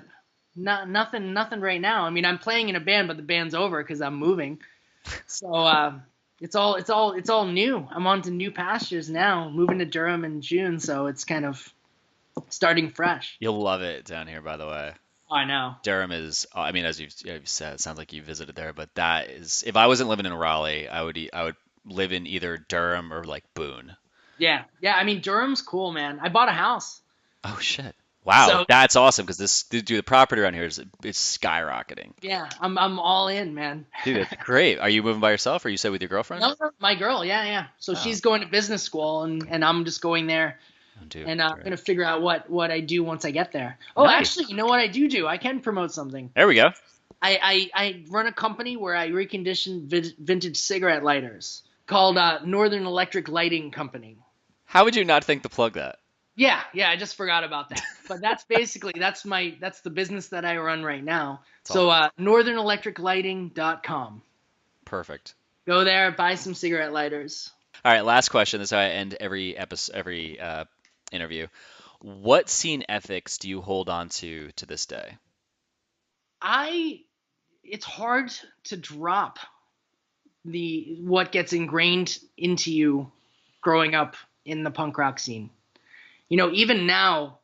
nothing right now. I mean, I'm playing in a band, but the band's over because I'm moving. So it's all new. I'm on to new pastures now. Moving to Durham in June, so it's kind of starting fresh. You'll love it down here, by the way. Oh, I know. Durham is, I mean, as you've said, it sounds like you visited there, but that is, if I wasn't living in Raleigh, I would live in either Durham or like Boone. Yeah, yeah. I mean, Durham's cool, man. I bought a house. Oh shit. Wow, So that's awesome because dude, the property around here is skyrocketing. yeah, I'm all in, man. Dude, that's great. Are you moving by yourself, or you said with your girlfriend? No, no, my girl, yeah, yeah. So Oh, she's going to business school, and I'm just going there, oh, dude, and I'm great. gonna figure out what I do once I get there. Oh, Nice. actually, you know what I do? I can promote something. There we go. I run a company where I recondition vintage cigarette lighters called Northern Electric Lighting Company. How would you not think to plug that? Yeah, yeah, I just forgot about that. But that's basically that's the business that I run right now. It's So awesome. northernelectriclighting.com. Perfect. Go there, buy some cigarette lighters. All right, last question. This is how I end every episode, every interview. What scene ethics do you hold on to this day? I it's hard to drop what gets ingrained into you growing up in the punk rock scene. Even now,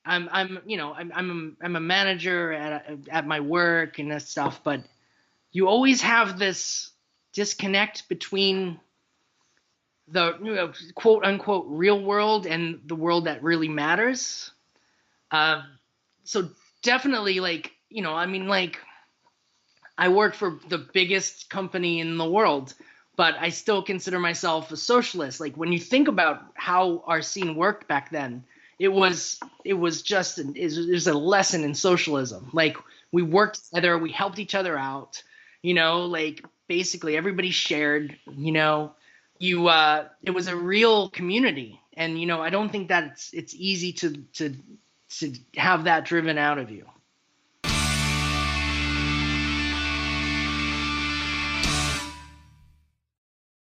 I'm a manager at my work and that stuff, but you always have this disconnect between the quote unquote real world and the world that really matters. So definitely, I work for the biggest company in the world, but I still consider myself a socialist. Like, when you think about how our scene worked back then, it was just it was a lesson in socialism. Like, we worked together, we helped each other out. Like, basically everybody shared. It was a real community, and I don't think that it's easy to have that driven out of you.